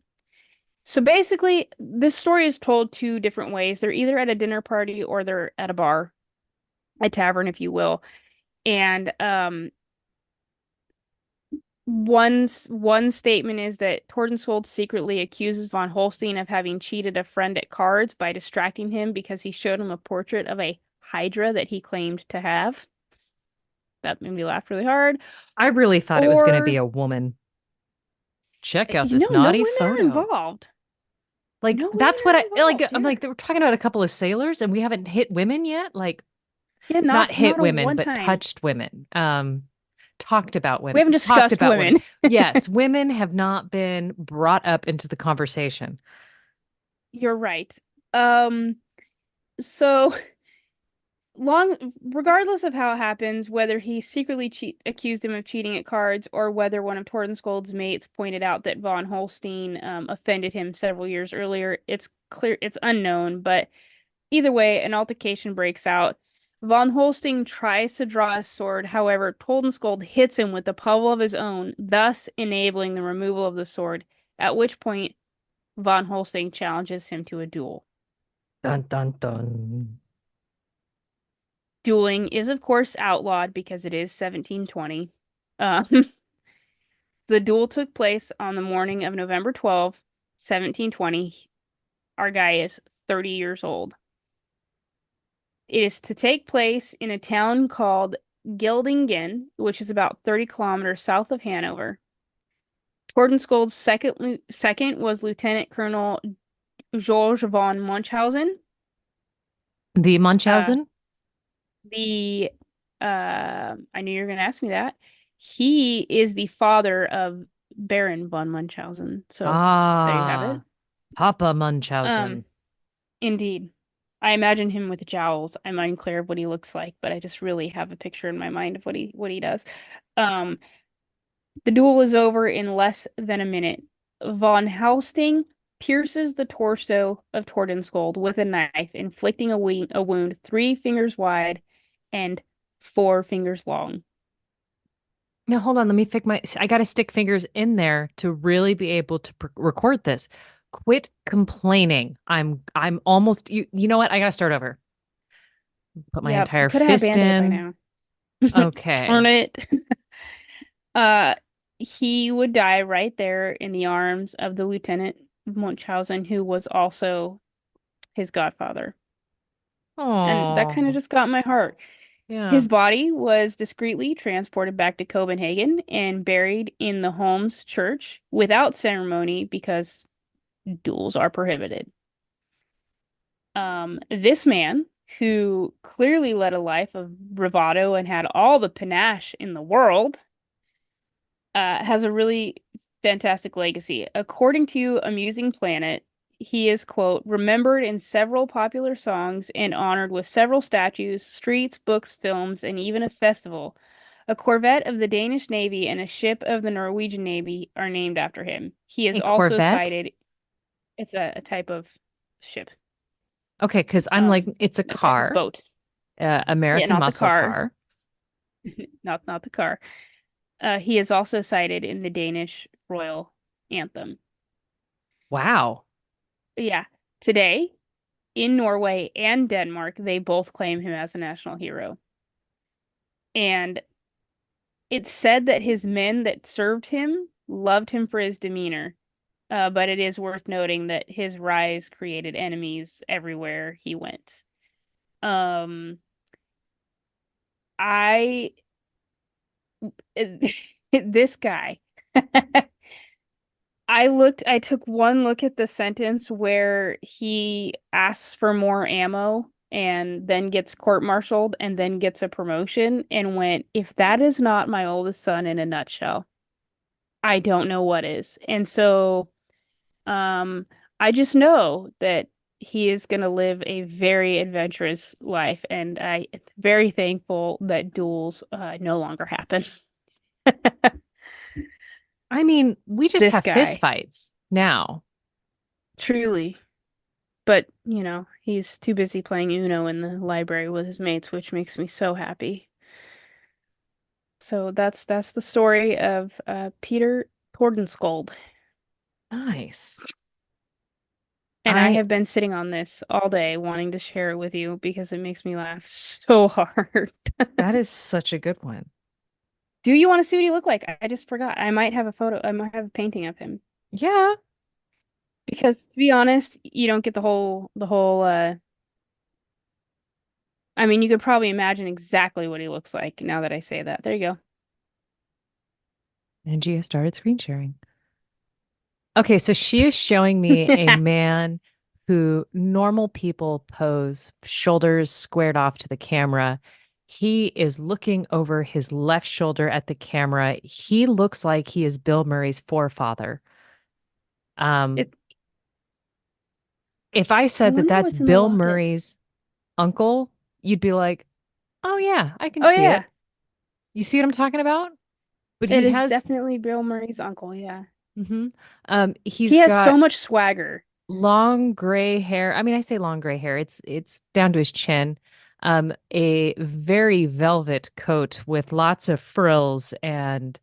Speaker 2: So basically, this story is told two different ways. They're either at a dinner party or they're at a bar, a tavern, if you will. And one statement is that Tordenskjold secretly accuses von Holstein of having cheated a friend at cards by distracting him because he showed him a portrait of a hydra that he claimed to have. That made me laugh really hard.
Speaker 1: I really thought it was going to be
Speaker 2: Or
Speaker 1: a woman. Check out
Speaker 2: no,
Speaker 1: this
Speaker 2: no
Speaker 1: naughty
Speaker 2: women are
Speaker 1: photo.
Speaker 2: involved.
Speaker 1: Like
Speaker 2: No women
Speaker 1: that's what
Speaker 2: are
Speaker 1: I like.
Speaker 2: involved.
Speaker 1: I'm
Speaker 2: Yeah.
Speaker 1: like we're talking about a couple of sailors and we haven't hit women yet. Like
Speaker 2: Yeah,
Speaker 1: not
Speaker 2: not
Speaker 1: hit
Speaker 2: a
Speaker 1: women,
Speaker 2: one
Speaker 1: but
Speaker 2: time.
Speaker 1: touched women. Talked about
Speaker 2: We
Speaker 1: women.
Speaker 2: haven't
Speaker 1: Talked
Speaker 2: discussed
Speaker 1: about women.
Speaker 2: women.
Speaker 1: Yes, women have not been brought up into the conversation.
Speaker 2: You're right. Um, so regardless of how it happens, whether he secretly accused him of cheating at cards or whether one of Tordenskold's mates pointed out that von Holstein offended him several years earlier, it's unknown, but either way, an altercation breaks out. Von Holstein tries to draw his sword, however, Tordenskjold hits him with the pommel of his own, thus enabling the removal of the sword, at which point von Holstein challenges him to a duel.
Speaker 1: Dun dun dun.
Speaker 2: Dueling is, of course, outlawed because it is 1720. Um, the duel took place on the morning of November 12th, 1720. Our guy is 30 years old. It is to take place in a town called Gildingen, which is about 30 kilometers south of Hanover. Tordenskold's second was Lieutenant Colonel George von Munchausen.
Speaker 1: The
Speaker 2: Uh,
Speaker 1: Munchausen?
Speaker 2: the I knew you were going to ask me that. He is the father of Baron von Munchausen. So there you have it.
Speaker 1: Ah, Papa
Speaker 2: Um,
Speaker 1: Munchausen.
Speaker 2: Indeed. I imagine him with jowls. I'm unclear of what he looks like, but I just really have a picture in my mind of what he does. Um, the duel is over in less than a minute. Von Helsting pierces the torso of Tordenskjold with a knife, inflicting a wound 3 fingers wide and 4 fingers long.
Speaker 1: Now hold on, let me fix my. I got to stick fingers in there to really be able to record this. Quit complaining. I'm almost. You know what? I got to start over. Put my
Speaker 2: Yep,
Speaker 1: entire
Speaker 2: could have had
Speaker 1: fist
Speaker 2: Band-Aid by
Speaker 1: in.
Speaker 2: now. Darn
Speaker 1: Okay.
Speaker 2: it. Uh, he would die right there in the arms of the Lieutenant Munchausen, who was also his godfather. And that kind of
Speaker 1: Oh,
Speaker 2: just got my heart.
Speaker 1: yeah.
Speaker 2: His body was discreetly transported back to Copenhagen and buried in the Holmes church without ceremony because duels are prohibited. This man, who clearly led a life of bravado and had all the panache in the world, has a really fantastic legacy. According to Amusing Planet, he is, quote, remembered in several popular songs and honored with several statues, streets, books, films, and even a festival. A corvette of the Danish Navy and a ship of the Norwegian Navy are named after him. He is
Speaker 1: A
Speaker 2: also
Speaker 1: Corvette?
Speaker 2: cited, it's a type of ship,
Speaker 1: Okay, because I'm like, it's a
Speaker 2: a type of
Speaker 1: car,
Speaker 2: boat. Yeah,
Speaker 1: American
Speaker 2: not the
Speaker 1: muscle
Speaker 2: car,
Speaker 1: car.
Speaker 2: not the car. He is also cited in the Danish royal anthem.
Speaker 1: Wow.
Speaker 2: Yeah. Today, in Norway and Denmark, they both claim him as a national hero. And it's said that his men that served him loved him for his demeanor. But it is worth noting that his rise created enemies everywhere he went. Um, I, this guy, I took one look at the sentence where he asks for more ammo and then gets court-martialed and then gets a promotion and went, if that is not my oldest son in a nutshell, I don't know what is. And so, um, I just know that he is going to live a very adventurous life, and I'm very thankful that duels no longer happen.
Speaker 1: I mean, we just
Speaker 2: This
Speaker 1: have fist
Speaker 2: guy,
Speaker 1: fights now.
Speaker 2: truly. But, he's too busy playing Uno in the library with his mates, which makes me so happy. So that's the story of Peter Tordenskjold.
Speaker 1: Nice.
Speaker 2: And I
Speaker 1: I
Speaker 2: have been sitting on this all day wanting to share it with you because it makes me laugh so hard.
Speaker 1: That is such a good one.
Speaker 2: Do you want to see what he looked like? I just forgot. I might have a photo. I might have a painting of him.
Speaker 1: Yeah.
Speaker 2: Because to be honest, you don't get the whole I mean, you could probably imagine exactly what he looks like now that I say that. There you
Speaker 1: Angie has started screen sharing. Okay, so she is showing me a
Speaker 2: go.
Speaker 1: man who normal people pose shoulders squared off to the camera. He is looking over his left shoulder at the camera. He looks like he is Bill Murray's forefather. Um,
Speaker 2: It
Speaker 1: if I
Speaker 2: I
Speaker 1: said that
Speaker 2: wonder
Speaker 1: that's
Speaker 2: what's in the
Speaker 1: Bill
Speaker 2: locket.
Speaker 1: Murray's uncle, you'd be like, Oh yeah, I can
Speaker 2: Oh
Speaker 1: see
Speaker 2: yeah.
Speaker 1: it. You see what I'm talking about? But
Speaker 2: It
Speaker 1: he
Speaker 2: is
Speaker 1: has
Speaker 2: definitely Bill Murray's uncle, yeah. He
Speaker 1: he's
Speaker 2: has so
Speaker 1: got
Speaker 2: much swagger.
Speaker 1: long gray hair. I mean, I say long gray hair. It's down to his chin. A very velvet coat with lots of frills and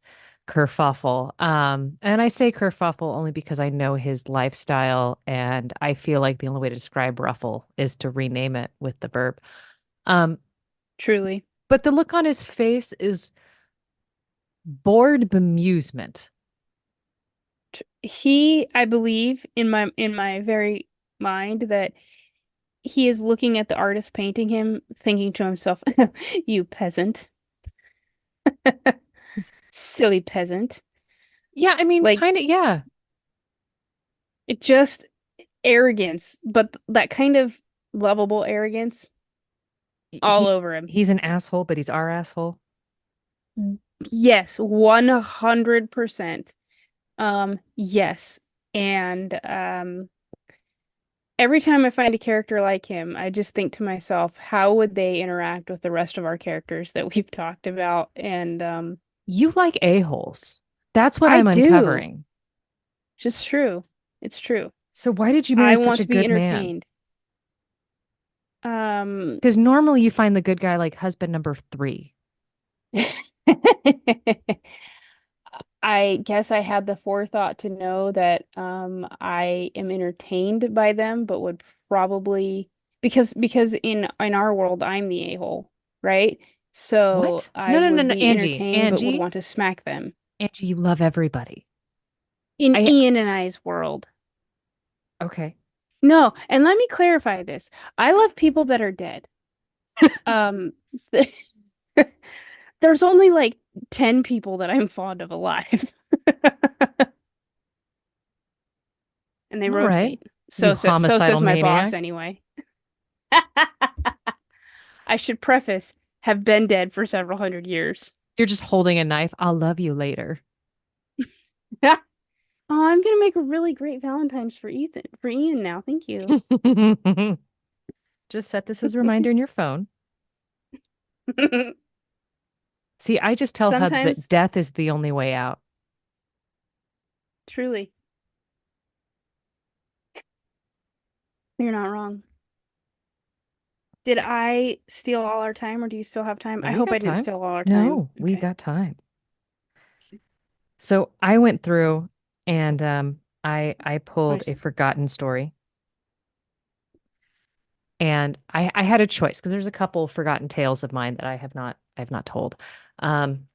Speaker 1: kerfuffle. And I say kerfuffle only because I know his lifestyle, and I feel like the only way to describe ruffle is to rename it with the verb. Um,
Speaker 2: Truly.
Speaker 1: but the look on his face is bored bemusement.
Speaker 2: I believe in my very mind that he is looking at the artist painting him, thinking to himself, "You peasant, silly peasant."
Speaker 1: Yeah, I mean,
Speaker 2: Like
Speaker 1: kind of, yeah.
Speaker 2: it just arrogance, but that kind of lovable arrogance all
Speaker 1: He's
Speaker 2: over him.
Speaker 1: he's an asshole, but he's our asshole.
Speaker 2: Yes, 100%. Yes. And every time I find a character like him, I just think to myself, how would they interact with the rest of our characters that we've talked about? And
Speaker 1: You like a-holes. That's what
Speaker 2: I
Speaker 1: I'm
Speaker 2: do.
Speaker 1: uncovering.
Speaker 2: Just true. It's true.
Speaker 1: So why did you marry
Speaker 2: I
Speaker 1: such
Speaker 2: want
Speaker 1: a
Speaker 2: to be
Speaker 1: good man?
Speaker 2: entertained. Um,
Speaker 1: Because normally you find the good guy like husband number three.
Speaker 2: I guess I had the forethought to know that I am entertained by them, but would probably because in our world I'm the a-hole, right? So
Speaker 1: What?
Speaker 2: I
Speaker 1: No, no, no,
Speaker 2: would
Speaker 1: no,
Speaker 2: be
Speaker 1: Angie.
Speaker 2: entertained, but would
Speaker 1: Angie,
Speaker 2: want to smack them.
Speaker 1: Angie, you love everybody.
Speaker 2: In
Speaker 1: I
Speaker 2: Ian and I's world.
Speaker 1: okay.
Speaker 2: No, and let me clarify this. I love people that are dead. Um, there's only like 10 people that I'm fond of alive. And they
Speaker 1: All right.
Speaker 2: rotate.
Speaker 1: You
Speaker 2: So
Speaker 1: homicidal
Speaker 2: says my boss
Speaker 1: maniac.
Speaker 2: anyway. I should preface, have been dead for several hundred years.
Speaker 1: You're just holding a knife. I'll love you later.
Speaker 2: Oh, I'm gonna make a really great Valentine's for Ian now. Thank you.
Speaker 1: Just set this as a reminder in your phone. See, I just tell Hubs that
Speaker 2: Sometimes,
Speaker 1: death is the only way out.
Speaker 2: truly, you're not wrong. Did I steal all our time, or do you still have time?
Speaker 1: No,
Speaker 2: I
Speaker 1: we
Speaker 2: hope I
Speaker 1: got
Speaker 2: didn't
Speaker 1: time.
Speaker 2: steal all our time.
Speaker 1: No, we
Speaker 2: Okay.
Speaker 1: got time. So I went through and I pulled a
Speaker 2: Nice.
Speaker 1: forgotten story. And I had a choice because there's a couple forgotten tales of mine that I have not told. Um,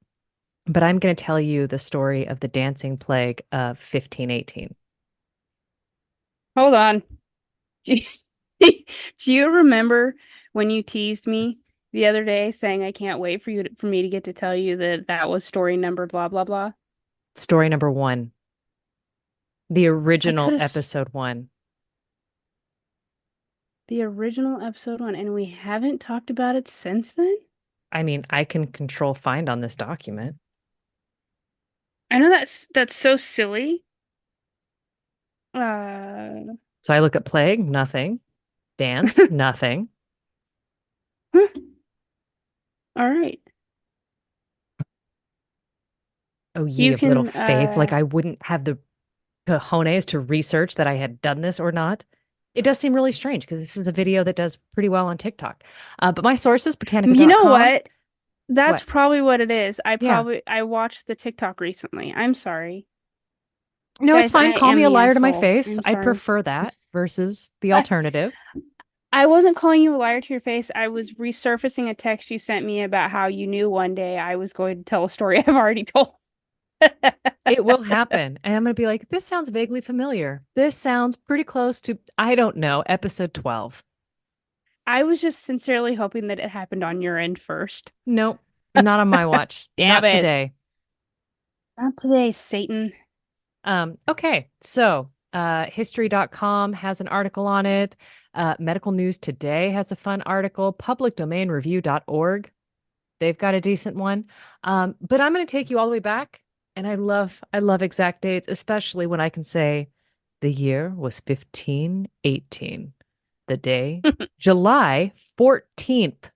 Speaker 1: but I'm going to tell you the story of the dancing plague of 1518.
Speaker 2: Hold on. Do you, do you remember when you teased me the other day saying I can't wait for me to get to tell you that that was story number blah blah blah?
Speaker 1: Story number one, the
Speaker 2: I could
Speaker 1: original
Speaker 2: have
Speaker 1: episode one.
Speaker 2: the original episode one, and we haven't talked about it since then?
Speaker 1: I mean, I can control find on this document.
Speaker 2: I know that's so silly. Uh,
Speaker 1: So I look at plague, nothing. Dance, nothing.
Speaker 2: all right.
Speaker 1: Oh, ye
Speaker 2: You
Speaker 1: of little
Speaker 2: can
Speaker 1: faith. Like I wouldn't have the cojones to research that I had done this or not. It does seem really strange because this is a video that does pretty well on TikTok. But my sources,
Speaker 2: You know
Speaker 1: Britannica.com.
Speaker 2: what? That's
Speaker 1: What?
Speaker 2: probably what it is.
Speaker 1: Yeah.
Speaker 2: I watched the TikTok recently. I'm sorry.
Speaker 1: No, it's
Speaker 2: Guys, I
Speaker 1: fine. Call
Speaker 2: am
Speaker 1: me a
Speaker 2: the
Speaker 1: liar to my
Speaker 2: asshole.
Speaker 1: face.
Speaker 2: I'm
Speaker 1: I
Speaker 2: sorry.
Speaker 1: prefer that versus the
Speaker 2: I,
Speaker 1: alternative.
Speaker 2: I wasn't calling you a liar to your face. I was resurfacing a text you sent me about how you knew one day I was going to tell a story I've already told.
Speaker 1: It will happen. And I'm going to be like, this sounds vaguely familiar. This sounds pretty close to, I don't know, episode 12.
Speaker 2: I was just sincerely hoping that it happened on your end first.
Speaker 1: Nope, not on my watch.
Speaker 2: Damn
Speaker 1: Not
Speaker 2: it.
Speaker 1: today.
Speaker 2: Not today, Satan.
Speaker 1: Okay, so history.com has an article on it. Medical News Today has a fun article. Publicdomainreview.org, they've got a decent one. But I'm going to take you all the way back, and I love exact dates, especially when I can say the year was 1518. The day, July 14th.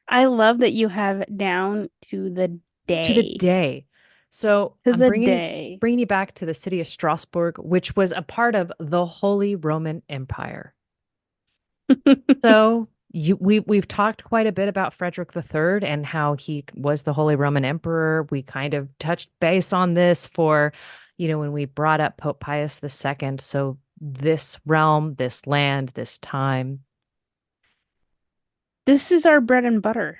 Speaker 2: I love that you have it down to the
Speaker 1: To the
Speaker 2: day.
Speaker 1: day. So
Speaker 2: To
Speaker 1: I'm
Speaker 2: the day.
Speaker 1: bringing you back to the city of Strasbourg, which was a part of the Holy Roman Empire. So we've talked quite a bit about Frederick III and how he was the Holy Roman Emperor. We kind of touched base on this for, when we brought up Pope Pius II. So this realm, this land, this time,
Speaker 2: This is our bread and butter.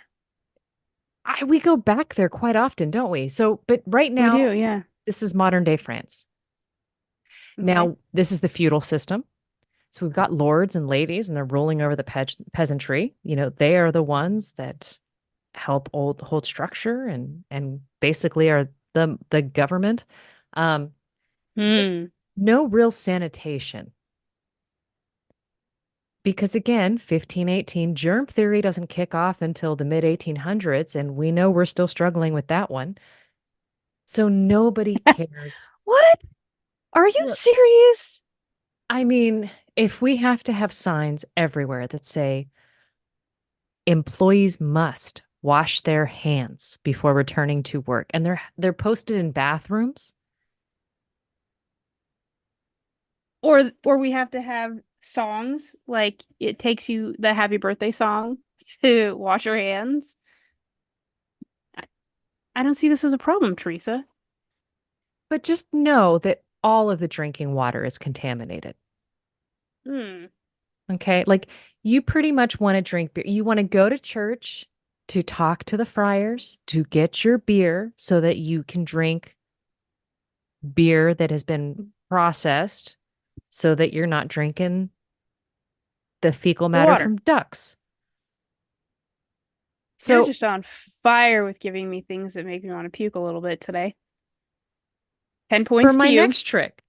Speaker 1: we go back there quite often, don't we? So, but right
Speaker 2: We
Speaker 1: now,
Speaker 2: do, yeah.
Speaker 1: this is modern day France.
Speaker 2: Okay.
Speaker 1: Now, this is the feudal system. So we've got lords and ladies, and they're ruling over the peasantry. They are the ones that help hold structure and basically are the government. Um, there's
Speaker 2: Hmm.
Speaker 1: no real sanitation because again, 1518 germ theory doesn't kick off until the mid 1800s, and we know we're still struggling with that one. So nobody cares.
Speaker 2: What? Are you
Speaker 1: Look,
Speaker 2: serious?
Speaker 1: I mean, if we have to have signs everywhere that say employees must wash their hands before returning to work, and they're posted in bathrooms.
Speaker 2: Or we have to have songs like it takes you the happy birthday song to wash your hands. I, I don't see this as a problem, Teresa.
Speaker 1: But just know that all of the drinking water is contaminated.
Speaker 2: Hmm.
Speaker 1: Okay. Like you pretty much want to drink beer. You want to go to church to talk to the friars, to get your beer so that you can drink beer that has been processed so that you're not drinking the fecal
Speaker 2: The
Speaker 1: matter
Speaker 2: water.
Speaker 1: from ducks.
Speaker 2: You're
Speaker 1: So
Speaker 2: just on fire with giving me things that make me want to puke a little bit today. 10
Speaker 1: for
Speaker 2: points to
Speaker 1: my
Speaker 2: you.
Speaker 1: next trick,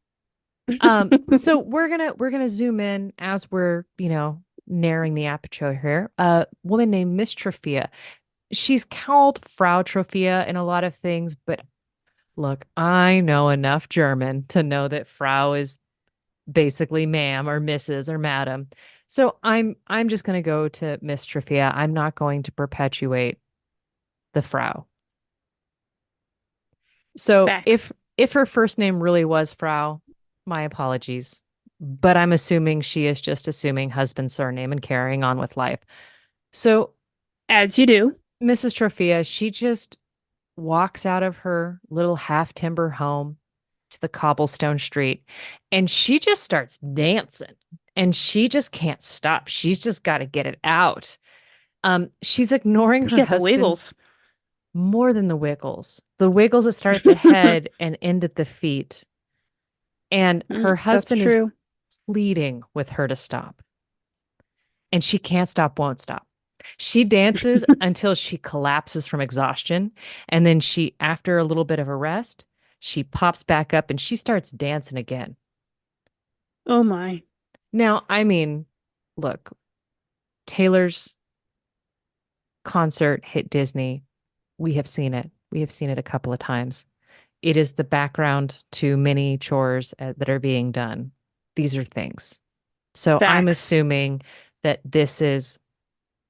Speaker 1: so we're gonna zoom in as we're, narrowing the aperture here. A woman named Miss Trophea. She's called Frau Trophea in a lot of things, but look, I know enough German to know that Frau is basically ma'am or Mrs. or madam. So I'm just gonna go to Miss Trophea. I'm not going to perpetuate the Frau. So
Speaker 2: Facts.
Speaker 1: if her first name really was Frau, my apologies. But I'm assuming she is just assuming husband's surname and carrying on with life. So
Speaker 2: As you do.
Speaker 1: Mrs. Trophea, she just walks out of her little half timber home to the cobblestone street and she just starts dancing and she just can't stop. She's just got to get it out. She's ignoring
Speaker 2: You
Speaker 1: her
Speaker 2: got the
Speaker 1: husband's
Speaker 2: wiggles.
Speaker 1: more than the wiggles. The wiggles that start at the head and end at the feet. And her
Speaker 2: That's
Speaker 1: husband is
Speaker 2: true.
Speaker 1: pleading with her to stop. And she can't stop, won't stop. She dances until she collapses from exhaustion. And then after a little bit of a rest, she pops back up and she starts dancing again.
Speaker 2: Oh my.
Speaker 1: Now, I mean, look, Taylor's concert hit Disney. We have seen it. We have seen it a couple of times. It is the background to many chores that are being done. These are things. So I'm
Speaker 2: Facts.
Speaker 1: assuming that this is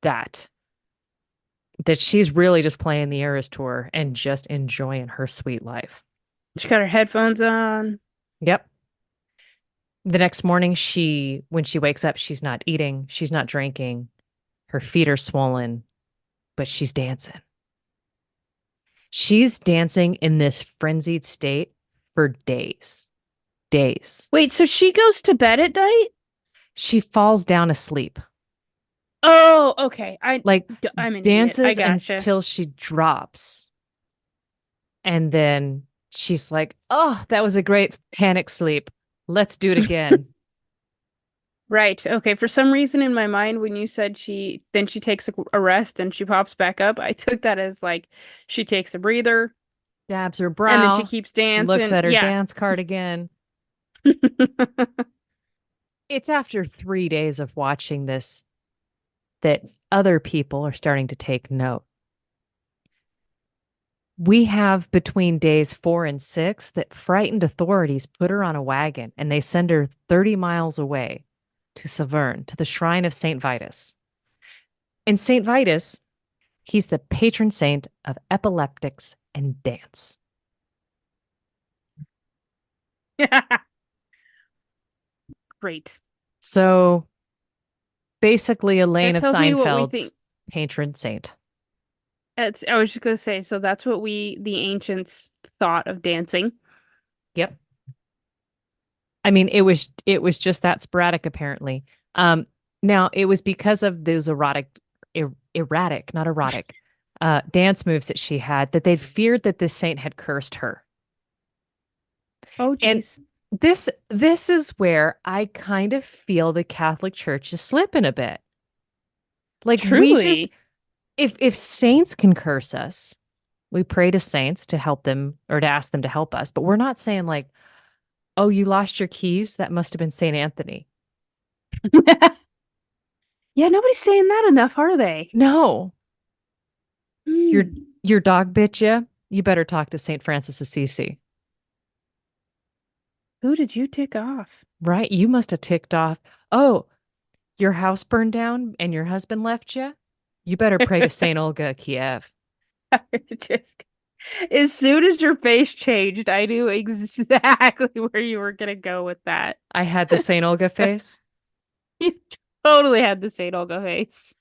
Speaker 1: that, that she's really just playing the Eras tour and just enjoying her sweet life.
Speaker 2: She got her headphones on.
Speaker 1: Yep. The next morning, when she wakes up, she's not eating, she's not drinking, her feet are swollen, but she's dancing. She's dancing in this frenzied state for days, days.
Speaker 2: Wait, so she goes to bed at night?
Speaker 1: She falls down asleep,
Speaker 2: Oh, okay.
Speaker 1: like
Speaker 2: I'm an idiot. I
Speaker 1: dances
Speaker 2: gotcha.
Speaker 1: until she drops. And then she's like, oh, that was a great panic sleep. Let's do it again.
Speaker 2: Right. Okay. For some reason in my mind, when you said she takes a rest and she pops back up, I took that as like she takes a breather
Speaker 1: Dabs her
Speaker 2: and then she
Speaker 1: brow,
Speaker 2: keeps
Speaker 1: looks
Speaker 2: dancing.
Speaker 1: at her
Speaker 2: Yeah.
Speaker 1: dance card again. It's after 3 days of watching this that other people are starting to take note. We have between days 4 and 6 that frightened authorities put her on a wagon and they send her 30 miles away to Saverne, to the shrine of St. Vitus. And St. Vitus, He's the patron saint of epileptics and dance.
Speaker 2: Great.
Speaker 1: So basically,
Speaker 2: That
Speaker 1: Elaine of
Speaker 2: tells me what we
Speaker 1: Seinfeld's
Speaker 2: think.
Speaker 1: patron saint.
Speaker 2: I was just gonna say, so that's what the ancients, thought of dancing.
Speaker 1: Yep. I mean, it was just that sporadic, apparently. Um, Now it was because of those erratic, not erotic, dance moves that she had that they'd feared that this saint had cursed her.
Speaker 2: Oh,
Speaker 1: And
Speaker 2: geez.
Speaker 1: this is where I kind of feel the Catholic Church is slipping a bit. Like we just
Speaker 2: Truly.
Speaker 1: if saints can curse us, we pray to saints to help them or to ask them to help us, but we're not saying like, "Oh, you lost your keys? That must have been Saint Anthony."
Speaker 2: Yeah, nobody's saying that enough, are they?
Speaker 1: No. Your
Speaker 2: Hmm.
Speaker 1: your dog bit you. You better talk to Saint Francis Assisi.
Speaker 2: Who did you tick off?
Speaker 1: Right? You must have ticked off. Oh, your house burned down and your husband left you? You better pray to Saint Olga of Kiev.
Speaker 2: Just as soon as your face changed, I knew exactly where you were gonna go with that.
Speaker 1: I had the Saint Olga face.
Speaker 2: You totally had the Saint Olga face.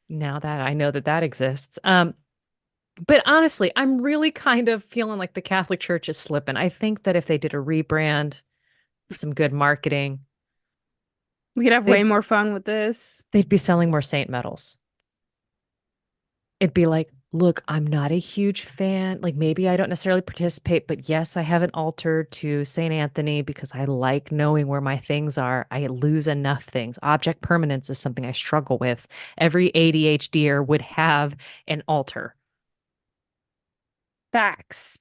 Speaker 1: Now that I know that that exists. But honestly, I'm really kind of feeling like the Catholic Church is slipping. I think that if they did a rebrand, some good marketing,
Speaker 2: We could have way
Speaker 1: they'd
Speaker 2: more fun with this.
Speaker 1: they'd be selling more saint medals. It'd be like, look, I'm not a huge fan. Like maybe I don't necessarily participate, but yes, I have an altar to Saint Anthony because I like knowing where my things are. I lose enough things. Object permanence is something I struggle with. Every ADHDer would have an altar.
Speaker 2: Facts.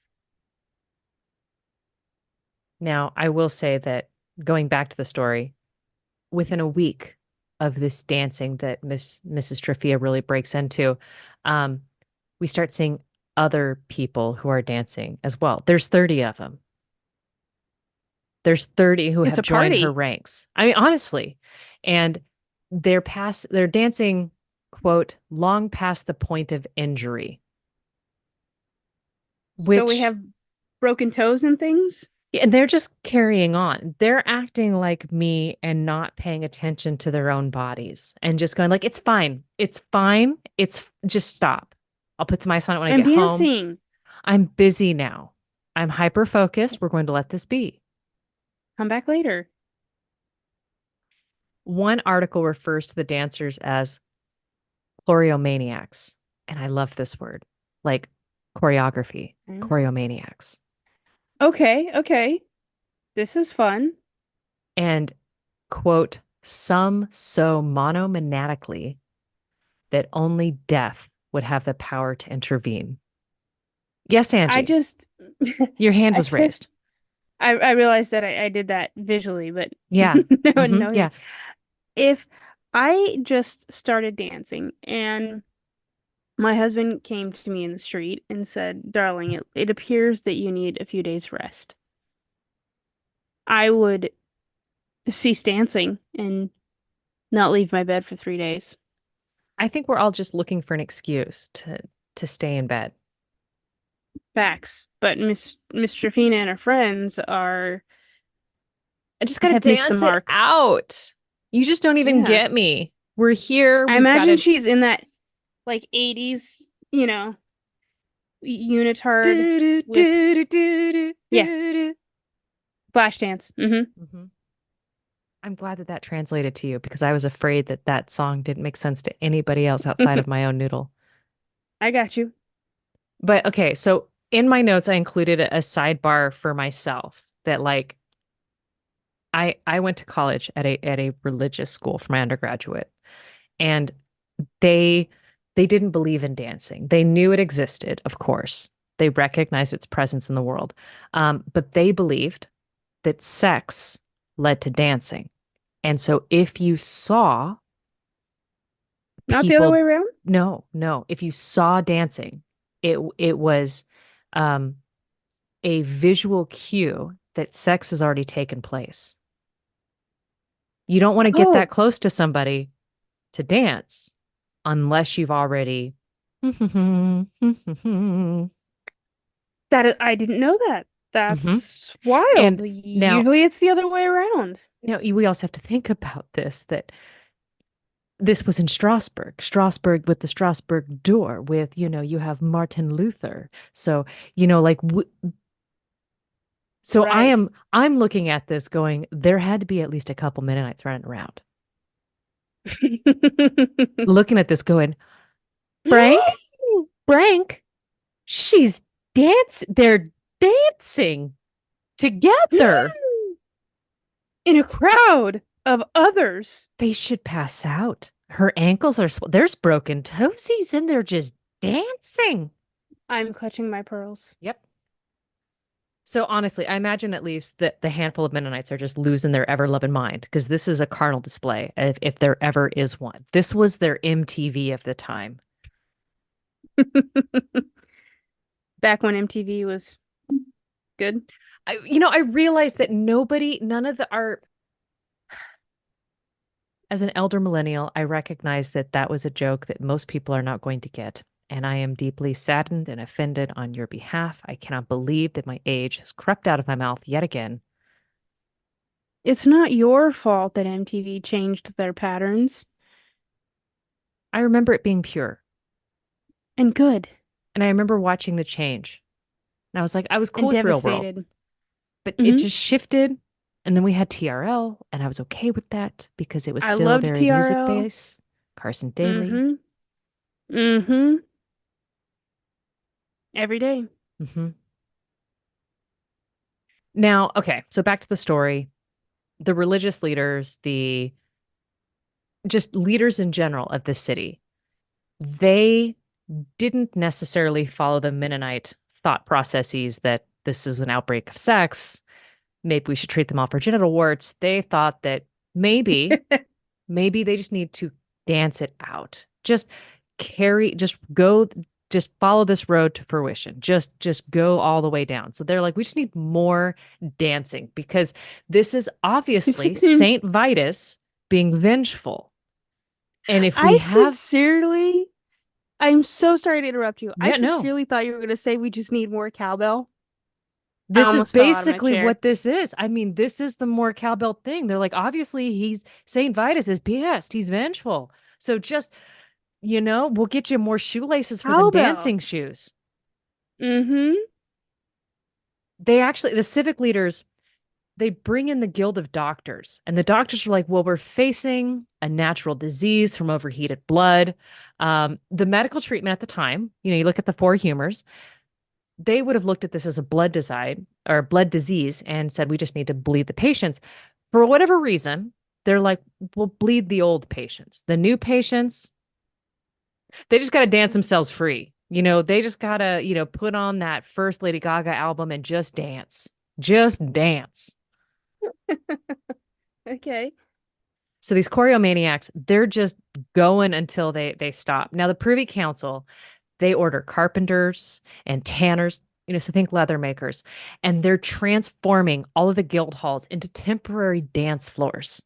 Speaker 1: Now, I will say that going back to the story, within a week of this dancing that Mrs. Trafia really breaks into, um, we start seeing other people who are dancing as well. There's 30 of them. There's 30 who
Speaker 2: It's
Speaker 1: have
Speaker 2: a
Speaker 1: joined her
Speaker 2: party.
Speaker 1: ranks. I mean, honestly. And they're dancing, quote, long past the point of injury,
Speaker 2: So we
Speaker 1: which
Speaker 2: have broken toes and things.
Speaker 1: and they're just carrying on. They're acting like me and not paying attention to their own bodies and just going like, it's fine. It's fine. It's just stop. I'll put some ice on it when I
Speaker 2: I'm
Speaker 1: get home.
Speaker 2: dancing.
Speaker 1: I'm busy now. I'm hyper focused. We're going to let this be.
Speaker 2: Come back later.
Speaker 1: One article refers to the dancers as choreomaniacs. And I love this word, like choreography,
Speaker 2: Mm.
Speaker 1: choreomaniacs.
Speaker 2: Okay, okay. This is fun.
Speaker 1: And quote, some so monomaniacally that only death would have the power to intervene. Yes,
Speaker 2: I
Speaker 1: Angie,
Speaker 2: just
Speaker 1: your hand
Speaker 2: I
Speaker 1: was raised.
Speaker 2: just I realized that I did that visually, but
Speaker 1: Yeah.
Speaker 2: no,
Speaker 1: Yeah.
Speaker 2: no. If I just started dancing and my husband came to me in the street and said, "Darling, it appears that you need a few days rest," I would cease dancing and not leave my bed for 3 days.
Speaker 1: I think we're all just looking for an excuse to stay in bed.
Speaker 2: Facts. But Miss Trafina and her friends are
Speaker 1: I just got to
Speaker 2: have missed the
Speaker 1: dance it
Speaker 2: mark.
Speaker 1: out. You just don't even
Speaker 2: Yeah.
Speaker 1: get me. We're here.
Speaker 2: I
Speaker 1: We've got
Speaker 2: imagine
Speaker 1: to
Speaker 2: she's in that like 80s, unitard
Speaker 1: do do
Speaker 2: with
Speaker 1: do do do
Speaker 2: yeah,
Speaker 1: do do.
Speaker 2: flash dance.
Speaker 1: Mm-hmm. I'm glad that that translated to you because I was afraid that that song didn't make sense to anybody else outside of my own noodle.
Speaker 2: I got you.
Speaker 1: But okay, so in my notes, I included a sidebar for myself that like I went to college at a religious school for my undergraduate, and they they didn't believe in dancing. They knew it existed, of course. They recognized its presence in the world, but they believed that sex led to dancing. And so if you saw
Speaker 2: Not the other
Speaker 1: people,
Speaker 2: way around?
Speaker 1: no, no, if you saw dancing, it was um, a visual cue that sex has already taken place. You don't want to get that
Speaker 2: Oh,
Speaker 1: close to somebody to dance unless you've already. Hmm.
Speaker 2: I didn't know that. That's wild.
Speaker 1: And now,
Speaker 2: Usually it's the other way around.
Speaker 1: we also have to think about this, that this was in Strasbourg, Strasbourg with the Strasbourg door, with, you have Martin Luther. So, like, so
Speaker 2: Right.
Speaker 1: I'm looking at this going, there had to be at least a couple Mennonites running around, looking at this going, Frank, Frank, she's they're dancing together.
Speaker 2: In a crowd of others.
Speaker 1: They should pass out. Her ankles are, there's broken toesies and they're just dancing.
Speaker 2: I'm clutching my pearls.
Speaker 1: Yep. So honestly, I imagine at least that the handful of Mennonites are just losing their ever loving mind because this is a carnal display, if there ever is one. This was their MTV of the time.
Speaker 2: Back when MTV was good.
Speaker 1: I realized that none of the art, as an elder millennial, I recognize that that was a joke that most people are not going to get. And I am deeply saddened and offended on your behalf. I cannot believe that my age has crept out of my mouth yet again.
Speaker 2: It's not your fault that MTV changed their patterns.
Speaker 1: I remember it being pure.
Speaker 2: And good.
Speaker 1: And I remember watching the change. And I was like, I was cool
Speaker 2: And
Speaker 1: with Real World,
Speaker 2: devastated.
Speaker 1: but it
Speaker 2: Hmm.
Speaker 1: just shifted. And then we had TRL, and I was okay with that because it was
Speaker 2: I
Speaker 1: still
Speaker 2: loved
Speaker 1: very music
Speaker 2: TRL.
Speaker 1: based. Carson Daly.
Speaker 2: Hmm. Hmm. Every day.
Speaker 1: Hmm. Now, okay, so back to the story. The religious leaders, the just leaders in general of the city, they didn't necessarily follow the Mennonite thought processes that this is an outbreak of sex. Maybe we should treat them all for genital warts. They thought that maybe they just need to dance it out. Just follow this road to fruition. Just go all the way down. So they're like, we just need more dancing because this is obviously Saint Vitus being vengeful. And if we
Speaker 2: I
Speaker 1: have,
Speaker 2: sincerely, I'm so sorry to interrupt you. I
Speaker 1: yeah, no,
Speaker 2: sincerely thought you were going to say we just need more cowbell. I
Speaker 1: this is
Speaker 2: almost fell out of my
Speaker 1: basically
Speaker 2: chair.
Speaker 1: what this is. I mean, this is the more cowbell thing. They're like, obviously, he's Saint Vitus is pissed. He's vengeful. So just, we'll get you more shoelaces for them
Speaker 2: Cowbell.
Speaker 1: dancing shoes.
Speaker 2: Mm-hmm.
Speaker 1: The civic leaders, they bring in the Guild of Doctors, and the doctors are like, well, we're facing a natural disease from overheated blood. The medical treatment at the time, you look at the four humors, they would have looked at this as a blood disease and said, we just need to bleed the patients. For whatever reason, they're like, we'll bleed the old patients. The new patients, they just got to dance themselves free. They just got to, put on that first Lady Gaga album and just dance. Just dance.
Speaker 2: Okay.
Speaker 1: So these choreomaniacs, they're just going until they stop. Now the Privy Council, they order carpenters and tanners, so think leather makers, and they're transforming all of the guild halls into temporary dance floors.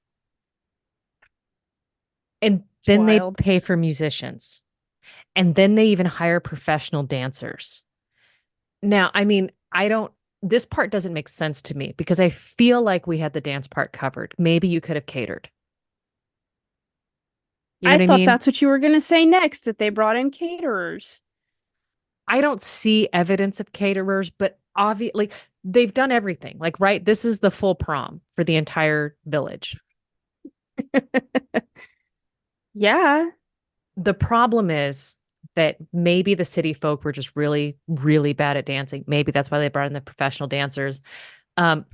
Speaker 1: And
Speaker 2: It's
Speaker 1: then they
Speaker 2: wild.
Speaker 1: pay for musicians. And then they even hire professional dancers. Now, I mean, this part doesn't make sense to me because I feel like we had the dance part covered. Maybe you could have catered. You know
Speaker 2: I
Speaker 1: what I
Speaker 2: thought
Speaker 1: mean?
Speaker 2: that's what you were going to say next, that they brought in caterers.
Speaker 1: I don't see evidence of caterers, but obviously they've done everything. Like, right, this is the full prom for the entire village.
Speaker 2: Yeah.
Speaker 1: The problem is that maybe the city folk were just really, really bad at dancing. Maybe that's why they brought in the professional dancers. Um,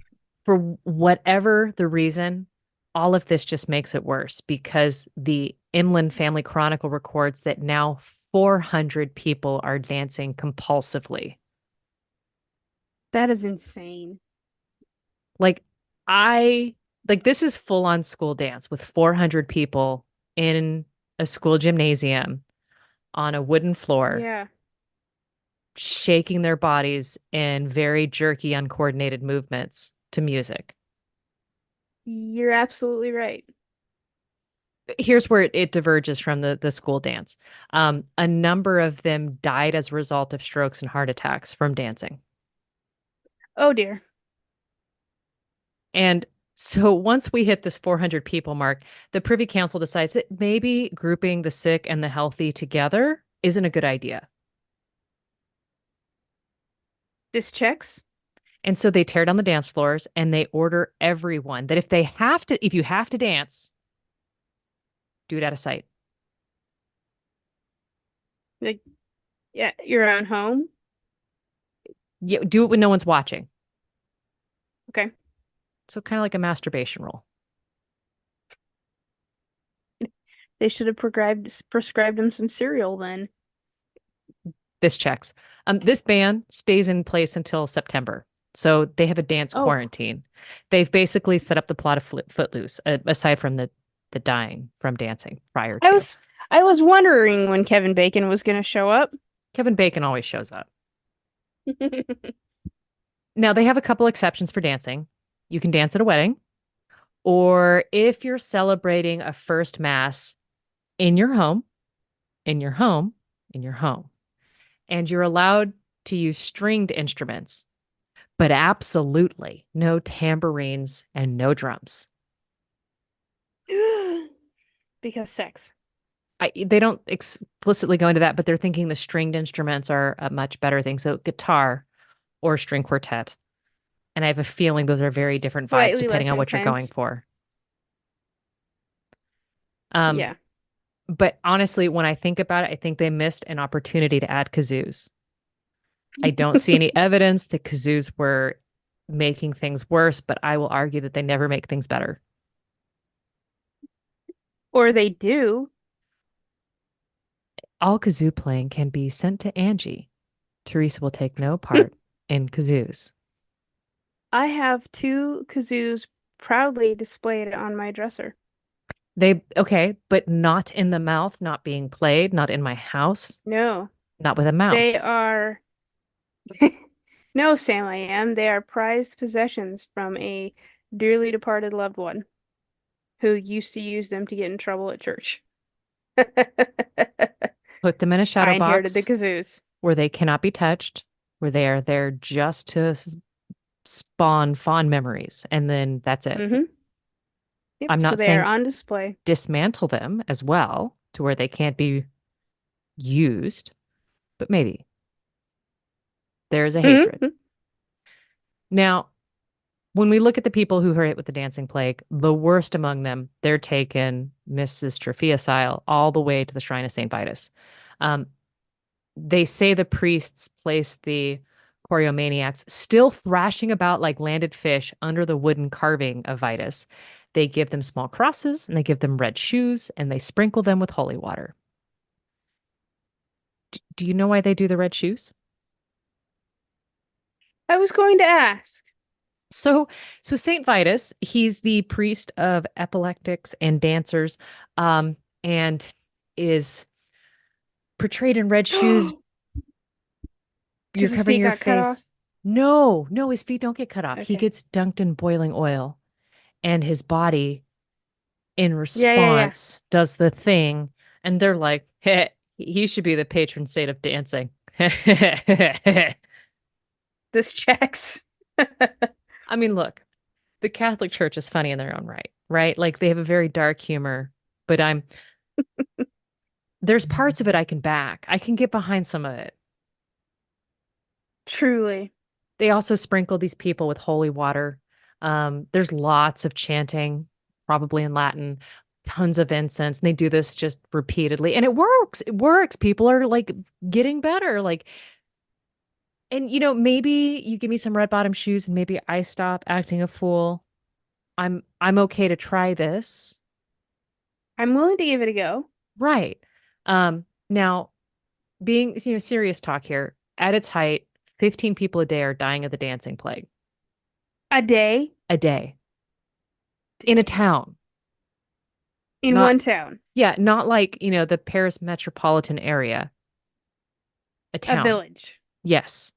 Speaker 1: for whatever the reason, all of this just makes it worse because the Inland Family Chronicle records that now 400 people are dancing compulsively.
Speaker 2: That is insane.
Speaker 1: Like, I this is full on school dance with 400 people in a school gymnasium on a wooden floor,
Speaker 2: Yeah.
Speaker 1: shaking their bodies in very jerky, uncoordinated movements to music.
Speaker 2: You're absolutely right.
Speaker 1: Here's where it diverges from the school dance. A number of them died as a result of strokes and heart attacks from dancing.
Speaker 2: Oh dear.
Speaker 1: And so once we hit this 400 people mark, the Privy Council decides that maybe grouping the sick and the healthy together isn't a good idea.
Speaker 2: This checks.
Speaker 1: And so they tear down the dance floors and they order everyone that if you have to dance, do it out of sight.
Speaker 2: Like, yeah, your own home.
Speaker 1: Yeah, do it when no one's watching.
Speaker 2: Okay.
Speaker 1: So kind of like a masturbation rule.
Speaker 2: They should have prescribed him some cereal then.
Speaker 1: This checks. This ban stays in place until September. So they have a dance
Speaker 2: Oh,
Speaker 1: quarantine. They've basically set up the plot of Footloose, aside from the dying from dancing prior
Speaker 2: I
Speaker 1: to.
Speaker 2: was I was wondering when Kevin Bacon was going to show up.
Speaker 1: Kevin Bacon always shows up. Now they have a couple exceptions for dancing. You can dance at a wedding, or if you're celebrating a first mass in your home, in your home, in your home, and you're allowed to use stringed instruments, but absolutely no tambourines and no drums.
Speaker 2: Because sex.
Speaker 1: They don't explicitly go into that, but they're thinking the stringed instruments are a much better thing. So guitar or string quartet. And I have a feeling those are very different vibes
Speaker 2: Slightly
Speaker 1: depending
Speaker 2: less
Speaker 1: on what you're going
Speaker 2: intense.
Speaker 1: for. Um,
Speaker 2: Yeah.
Speaker 1: but honestly, when I think about it, I think they missed an opportunity to add kazoos. I don't see any evidence that kazoos were making things worse, but I will argue that they never make things better.
Speaker 2: Or they do.
Speaker 1: All kazoo playing can be sent to Angie. Theresa will take no part in kazoos.
Speaker 2: I have two kazoos proudly displayed on my dresser.
Speaker 1: Okay, but not in the mouth, not being played, not in my house,
Speaker 2: No,
Speaker 1: not with a
Speaker 2: they
Speaker 1: mouse.
Speaker 2: are. No, Sam, I am. They are prized possessions from a dearly departed loved one who used to use them to get in trouble at church.
Speaker 1: Put them in a shadow
Speaker 2: I inherited the
Speaker 1: box
Speaker 2: kazoos.
Speaker 1: where they cannot be touched, where they are there just to spawn fond memories, and then that's it.
Speaker 2: Mm-hmm. Yep,
Speaker 1: I'm
Speaker 2: so
Speaker 1: not
Speaker 2: they are
Speaker 1: saying
Speaker 2: on display.
Speaker 1: dismantle them as well to where they can't be used, but maybe there's a hatred.
Speaker 2: Mm-hmm.
Speaker 1: Now, when we look at the people who are hit with the dancing plague, the worst among them, they're taken Mrs. Tropea style all the way to the shrine of St. Vitus. Um, they say the priests place the choreomaniacs still thrashing about like landed fish under the wooden carving of Vitus. They give them small crosses and they give them red shoes and they sprinkle them with holy water. Do you know why they do the red shoes?
Speaker 2: I was going to ask.
Speaker 1: So, so Saint Vitus, he's the priest of epileptics and dancers, and is portrayed in red shoes. You're
Speaker 2: Because his
Speaker 1: covering
Speaker 2: feet
Speaker 1: your
Speaker 2: got cut
Speaker 1: face.
Speaker 2: off.
Speaker 1: No, no, his feet don't get cut off. He
Speaker 2: Okay.
Speaker 1: gets dunked in boiling oil, and his body, in
Speaker 2: Yeah, yeah, yeah.
Speaker 1: response, does the thing. And they're like, hey, he should be the patron saint of dancing. I
Speaker 2: This checks.
Speaker 1: mean, look, the Catholic Church is funny in their own right, right? Like they have a very dark humor, but there's parts of it I can back. I can get behind some of it.
Speaker 2: Truly.
Speaker 1: They also sprinkle these people with holy water. There's lots of chanting, probably in Latin, tons of incense, and they do this just repeatedly, and it works. It works. People are like getting better. Like, and maybe you give me some red bottom shoes, and maybe I stop acting a fool. I'm okay to try this.
Speaker 2: I'm willing to give it a go.
Speaker 1: Right. Now being, serious talk here, at its height, 15 people a day are dying of the dancing plague
Speaker 2: A day
Speaker 1: a day in a town.
Speaker 2: in
Speaker 1: Not,
Speaker 2: one town.
Speaker 1: yeah, not like, the Paris metropolitan area, a
Speaker 2: A
Speaker 1: town.
Speaker 2: village.
Speaker 1: Yes.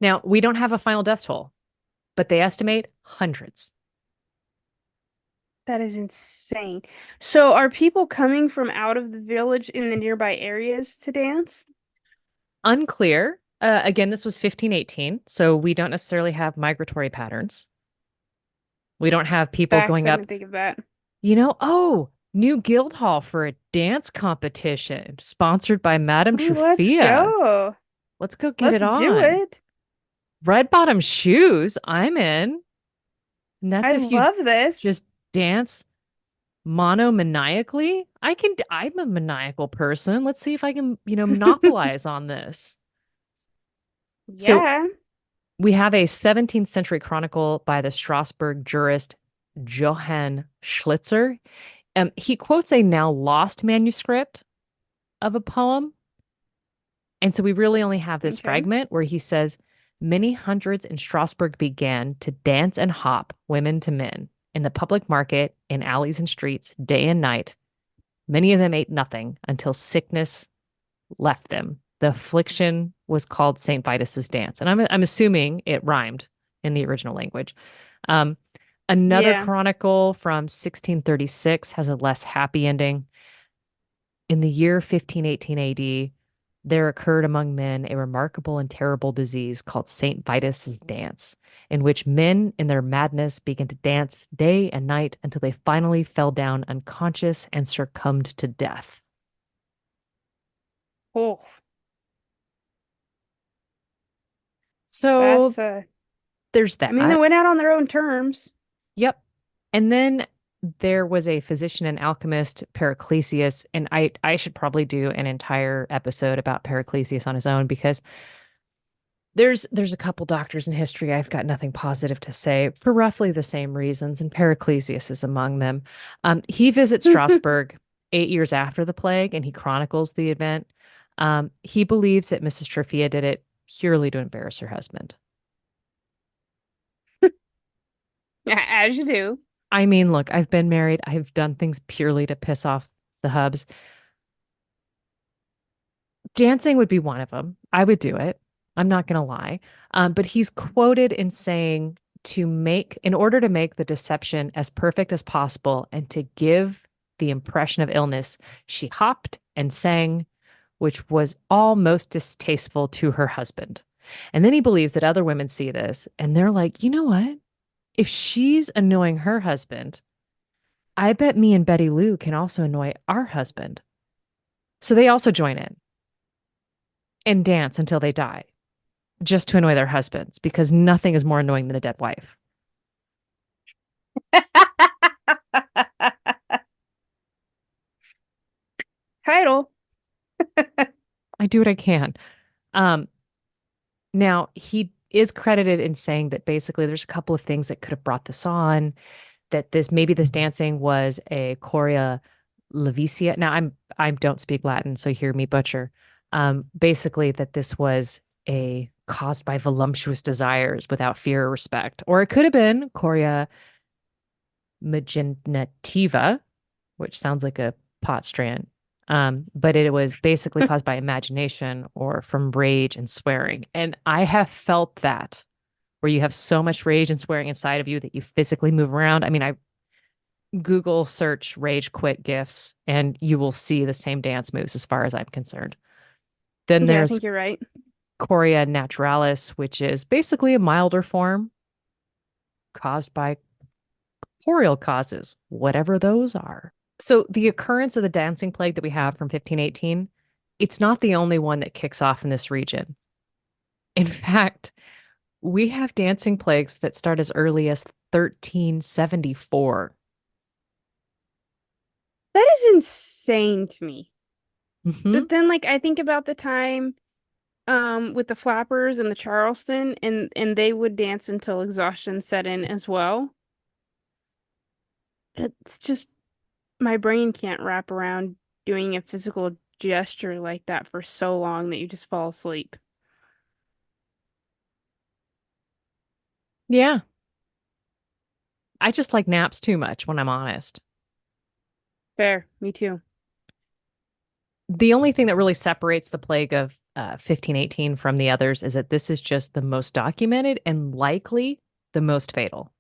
Speaker 1: Now, we don't have a final death toll, but they estimate hundreds.
Speaker 2: That is insane. So are people coming from out of the village in the nearby areas to dance?
Speaker 1: Unclear. Again, this was 1518, so we don't necessarily have migratory patterns. We don't have people
Speaker 2: Facts,
Speaker 1: going
Speaker 2: I
Speaker 1: up,
Speaker 2: didn't think of that.
Speaker 1: oh, new guild hall for a dance competition sponsored by Madame
Speaker 2: Ooh, let's
Speaker 1: Truffia.
Speaker 2: go.
Speaker 1: Let's go get it
Speaker 2: Let's do
Speaker 1: on.
Speaker 2: it.
Speaker 1: Red bottom shoes, I'm in. And that's
Speaker 2: I
Speaker 1: if you
Speaker 2: love this.
Speaker 1: just dance monomaniacally. I'm a maniacal person. Let's see if I can, monopolize on this. So
Speaker 2: Yeah.
Speaker 1: we have a 17th century chronicle by the Strasbourg jurist Johann Schlitzer. He quotes a now lost manuscript of a poem. And so we really only have this
Speaker 2: Okay.
Speaker 1: fragment where he says, many hundreds in Strasbourg began to dance and hop, women to men, in the public market, in alleys and streets, day and night. Many of them ate nothing until sickness left them. The affliction was called St. Vitus's dance. And I'm assuming it rhymed in the original language. Um, Another
Speaker 2: Yeah.
Speaker 1: chronicle from 1636 has a less happy ending. In the year 1518 AD, there occurred among men a remarkable and terrible disease called St. Vitus's dance, in which men in their madness began to dance day and night until they finally fell down unconscious and succumbed to death.
Speaker 2: Oh,
Speaker 1: So
Speaker 2: that's
Speaker 1: there's
Speaker 2: I mean, they
Speaker 1: that.
Speaker 2: went out on their own terms.
Speaker 1: Yep. And then there was a physician and alchemist, Paracelsus, and I should probably do an entire episode about Paracelsus on his own because there's a couple doctors in history I've got nothing positive to say for roughly the same reasons, and Paracelsus is among them. He visits Strasbourg 8 years after the plague, and he chronicles the event. He believes that Mrs. Truffia did it purely to embarrass her husband.
Speaker 2: As you do.
Speaker 1: I mean, look, I've been married. I've done things purely to piss off the hubs. Dancing would be one of them. I would do it. I'm not going to lie. But he's quoted in saying in order to make the deception as perfect as possible and to give the impression of illness, she hopped and sang, which was all most distasteful to her husband. And then he believes that other women see this and they're like, you know what? If she's annoying her husband, I bet me and Betty Lou can also annoy our husband. So they also join in and dance until they die, just to annoy their husbands, because nothing is more annoying than a dead wife.
Speaker 2: Title.
Speaker 1: I do what I can. Um, Now he is credited in saying that basically there's a couple of things that could have brought this on, that this dancing was a chorea levicia. Now I don't speak Latin, so hear me butcher. Basically that this was a caused by voluptuous desires without fear or respect. Or it could have been chorea imaginativa, which sounds like a pot strand. But it was basically caused by imagination or from rage and swearing. And I have felt that where you have so much rage and swearing inside of you that you physically move around. I mean, I Google search rage quit gifs and you will see the same dance moves as far as I'm concerned. Then
Speaker 2: Yeah, I
Speaker 1: there's
Speaker 2: think you're right.
Speaker 1: chorea naturalis, which is basically a milder form caused by corporeal causes, whatever those are. So the occurrence of the dancing plague that we have from 1518, it's not the only one that kicks off in this region. In fact, we have dancing plagues that start as early as 1374.
Speaker 2: That is insane to me.
Speaker 1: Hmm.
Speaker 2: But then like I think about the time with the flappers and the Charleston and they would dance until exhaustion set in as well. It's just my brain can't wrap around doing a physical gesture like that for so long that you just fall asleep.
Speaker 1: Yeah, I just like naps too much when I'm honest.
Speaker 2: Fair, me too.
Speaker 1: The only thing that really separates the plague of 1518 from the others is that this is just the most documented and likely the most fatal.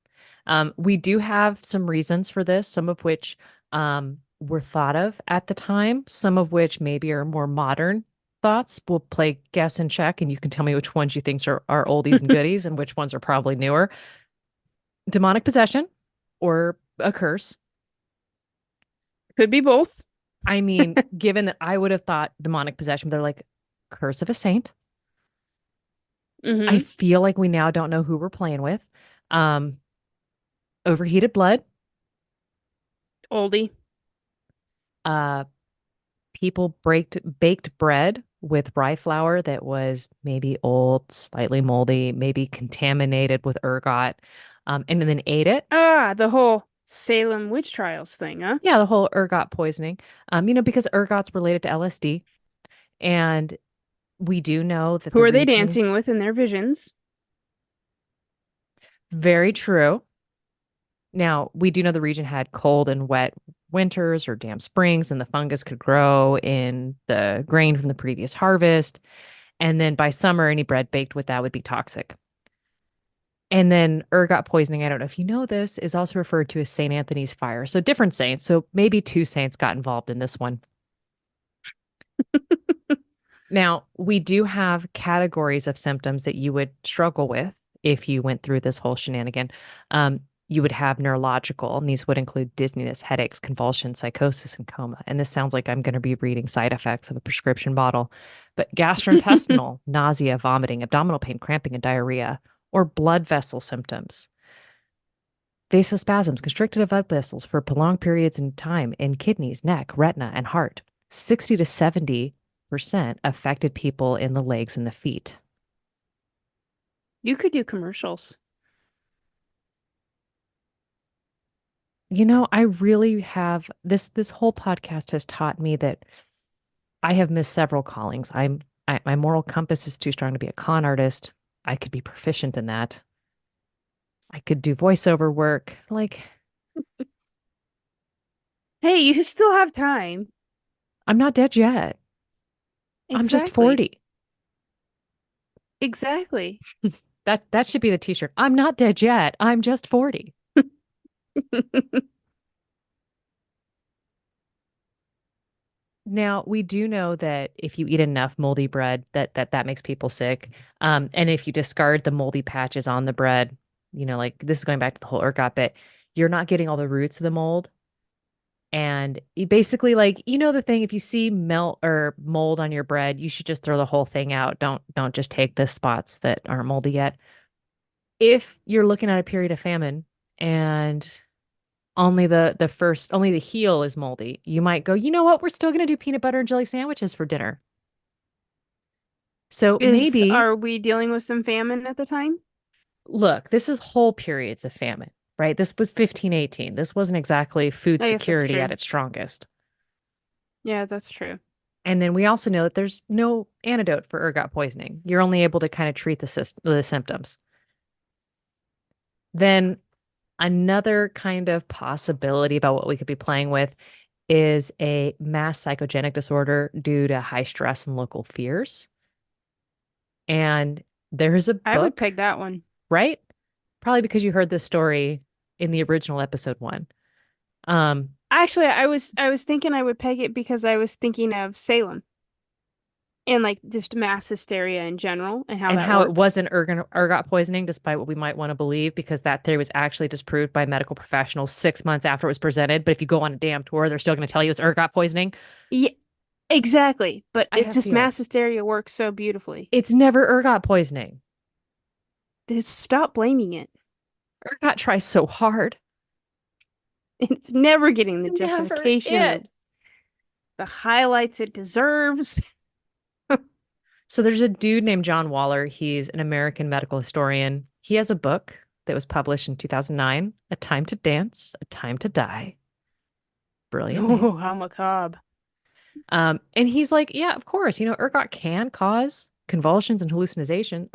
Speaker 1: We do have some reasons for this, some of which were thought of at the time, some of which maybe are more modern thoughts. We'll play guess and check, and you can tell me which ones you think are oldies and goodies and which ones are probably newer. Demonic possession or a curse.
Speaker 2: Could be both.
Speaker 1: I mean, given that I would have thought demonic possession, they're like curse of a saint. I
Speaker 2: Mm-hmm.
Speaker 1: feel like we now don't know who we're playing with. Um, Overheated blood.
Speaker 2: Oldie.
Speaker 1: Uh, People baked bread with rye flour that was maybe old, slightly moldy, maybe contaminated with ergot, and then ate it.
Speaker 2: Ah, the whole Salem witch trials thing, huh?
Speaker 1: Yeah, the whole ergot poisoning. Because ergot's related to LSD, and we do know that
Speaker 2: Who
Speaker 1: the
Speaker 2: are they
Speaker 1: region,
Speaker 2: dancing with in their visions?
Speaker 1: very true. Now, we do know the region had cold and wet winters or damp springs, and the fungus could grow in the grain from the previous harvest. And then by summer, any bread baked with that would be toxic. And then ergot poisoning, I don't know if you know this, is also referred to as St. Anthony's fire. So different saints. So maybe two saints got involved in this one. Now, we do have categories of symptoms that you would struggle with if you went through this whole shenanigan. You would have neurological, and these would include dizziness, headaches, convulsions, psychosis, and coma. And this sounds like I'm going to be reading side effects of a prescription bottle. But gastrointestinal, nausea, vomiting, abdominal pain, cramping, and diarrhea, or blood vessel symptoms. Vasospasms, constricted blood vessels for prolonged periods in time in kidneys, neck, retina, and heart. 60 to 70% affected people in the legs and the feet.
Speaker 2: You could do commercials.
Speaker 1: I really have this whole podcast has taught me that I have missed several callings. My moral compass is too strong to be a con artist. I could be proficient in that. I could do voiceover work. Like,
Speaker 2: Hey, you still have time.
Speaker 1: I'm not dead yet. I'm just
Speaker 2: Exactly.
Speaker 1: 40.
Speaker 2: Exactly.
Speaker 1: That should be the t-shirt. I'm not dead yet. I'm just 40. Now, we do know that if you eat enough moldy bread, that makes people sick. And if you discard the moldy patches on the bread, like this is going back to the whole ergot bit, you're not getting all the roots of the mold. And you basically like, the thing, if you see melt or mold on your bread, you should just throw the whole thing out. Don't just take the spots that aren't moldy yet. If you're looking at a period of famine and only the heel is moldy, you might go, you know what? We're still gonna do peanut butter and jelly sandwiches for dinner. So maybe
Speaker 2: Are we dealing with some famine at the time?
Speaker 1: look, this is whole periods of famine, right? This was 1518. This wasn't exactly food
Speaker 2: I guess that's
Speaker 1: security at
Speaker 2: true.
Speaker 1: its strongest.
Speaker 2: Yeah, that's true.
Speaker 1: And then we also know that there's no antidote for ergot poisoning. You're only able to kind of treat the symptoms. Then another kind of possibility about what we could be playing with is a mass psychogenic disorder due to high stress and local fears. And there's a
Speaker 2: I would
Speaker 1: book,
Speaker 2: peg that one.
Speaker 1: right? Probably because you heard this story in the original episode one. Um,
Speaker 2: Actually, I was thinking I would peg it because I was thinking of Salem and like just mass hysteria in general and how
Speaker 1: and
Speaker 2: that
Speaker 1: how it
Speaker 2: works.
Speaker 1: wasn't ergot poisoning, despite what we might want to believe, because that theory was actually disproved by medical professionals 6 months after it was presented. But if you go on a damn tour, they're still going to tell you it's ergot poisoning.
Speaker 2: Yeah, exactly. But
Speaker 1: I
Speaker 2: it's
Speaker 1: have
Speaker 2: just mass
Speaker 1: feels.
Speaker 2: hysteria works so beautifully.
Speaker 1: It's never ergot poisoning.
Speaker 2: Just stop blaming it.
Speaker 1: Ergot tries so hard.
Speaker 2: It's never getting the
Speaker 1: Never
Speaker 2: justification,
Speaker 1: it.
Speaker 2: the highlights it deserves.
Speaker 1: So there's a dude named John Waller. He's an American medical historian. He has a book that was published in 2009, A Time to Dance, A Time to Die. Brilliant name.
Speaker 2: Oh, how macabre.
Speaker 1: And he's like, yeah, of course, ergot can cause convulsions and hallucinations,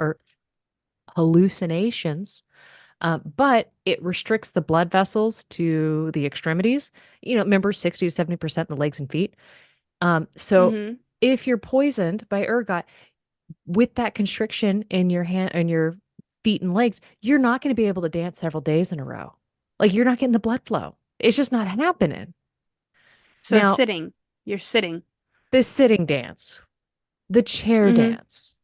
Speaker 1: but it restricts the blood vessels to the extremities. Remember 60 to 70% in the legs and feet. So
Speaker 2: Hmm.
Speaker 1: if you're poisoned by ergot with that constriction in your hand and your feet and legs, you're not going to be able to dance several days in a row. Like you're not getting the blood flow. It's just not happening.
Speaker 2: So
Speaker 1: Now,
Speaker 2: sitting, you're sitting,
Speaker 1: this sitting dance, the chair
Speaker 2: hmm
Speaker 1: dance,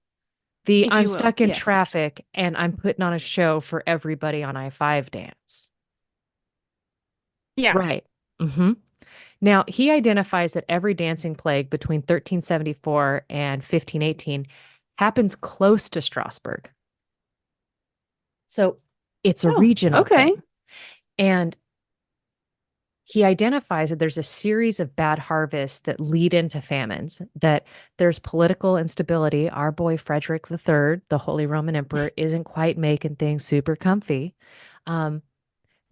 Speaker 1: the
Speaker 2: if
Speaker 1: I'm
Speaker 2: you will.
Speaker 1: stuck in
Speaker 2: Yes.
Speaker 1: traffic and I'm putting on a show for everybody on I-5 dance.
Speaker 2: Yeah.
Speaker 1: Right. hmm Now, he identifies that every dancing plague between 1374 and 1518 happens close to Strasbourg. So it's a
Speaker 2: Oh,
Speaker 1: regional
Speaker 2: okay.
Speaker 1: thing. And he identifies that there's a series of bad harvests that lead into famines, that there's political instability. Our boy Frederick III, the Holy Roman Emperor, isn't quite making things super comfy. Um,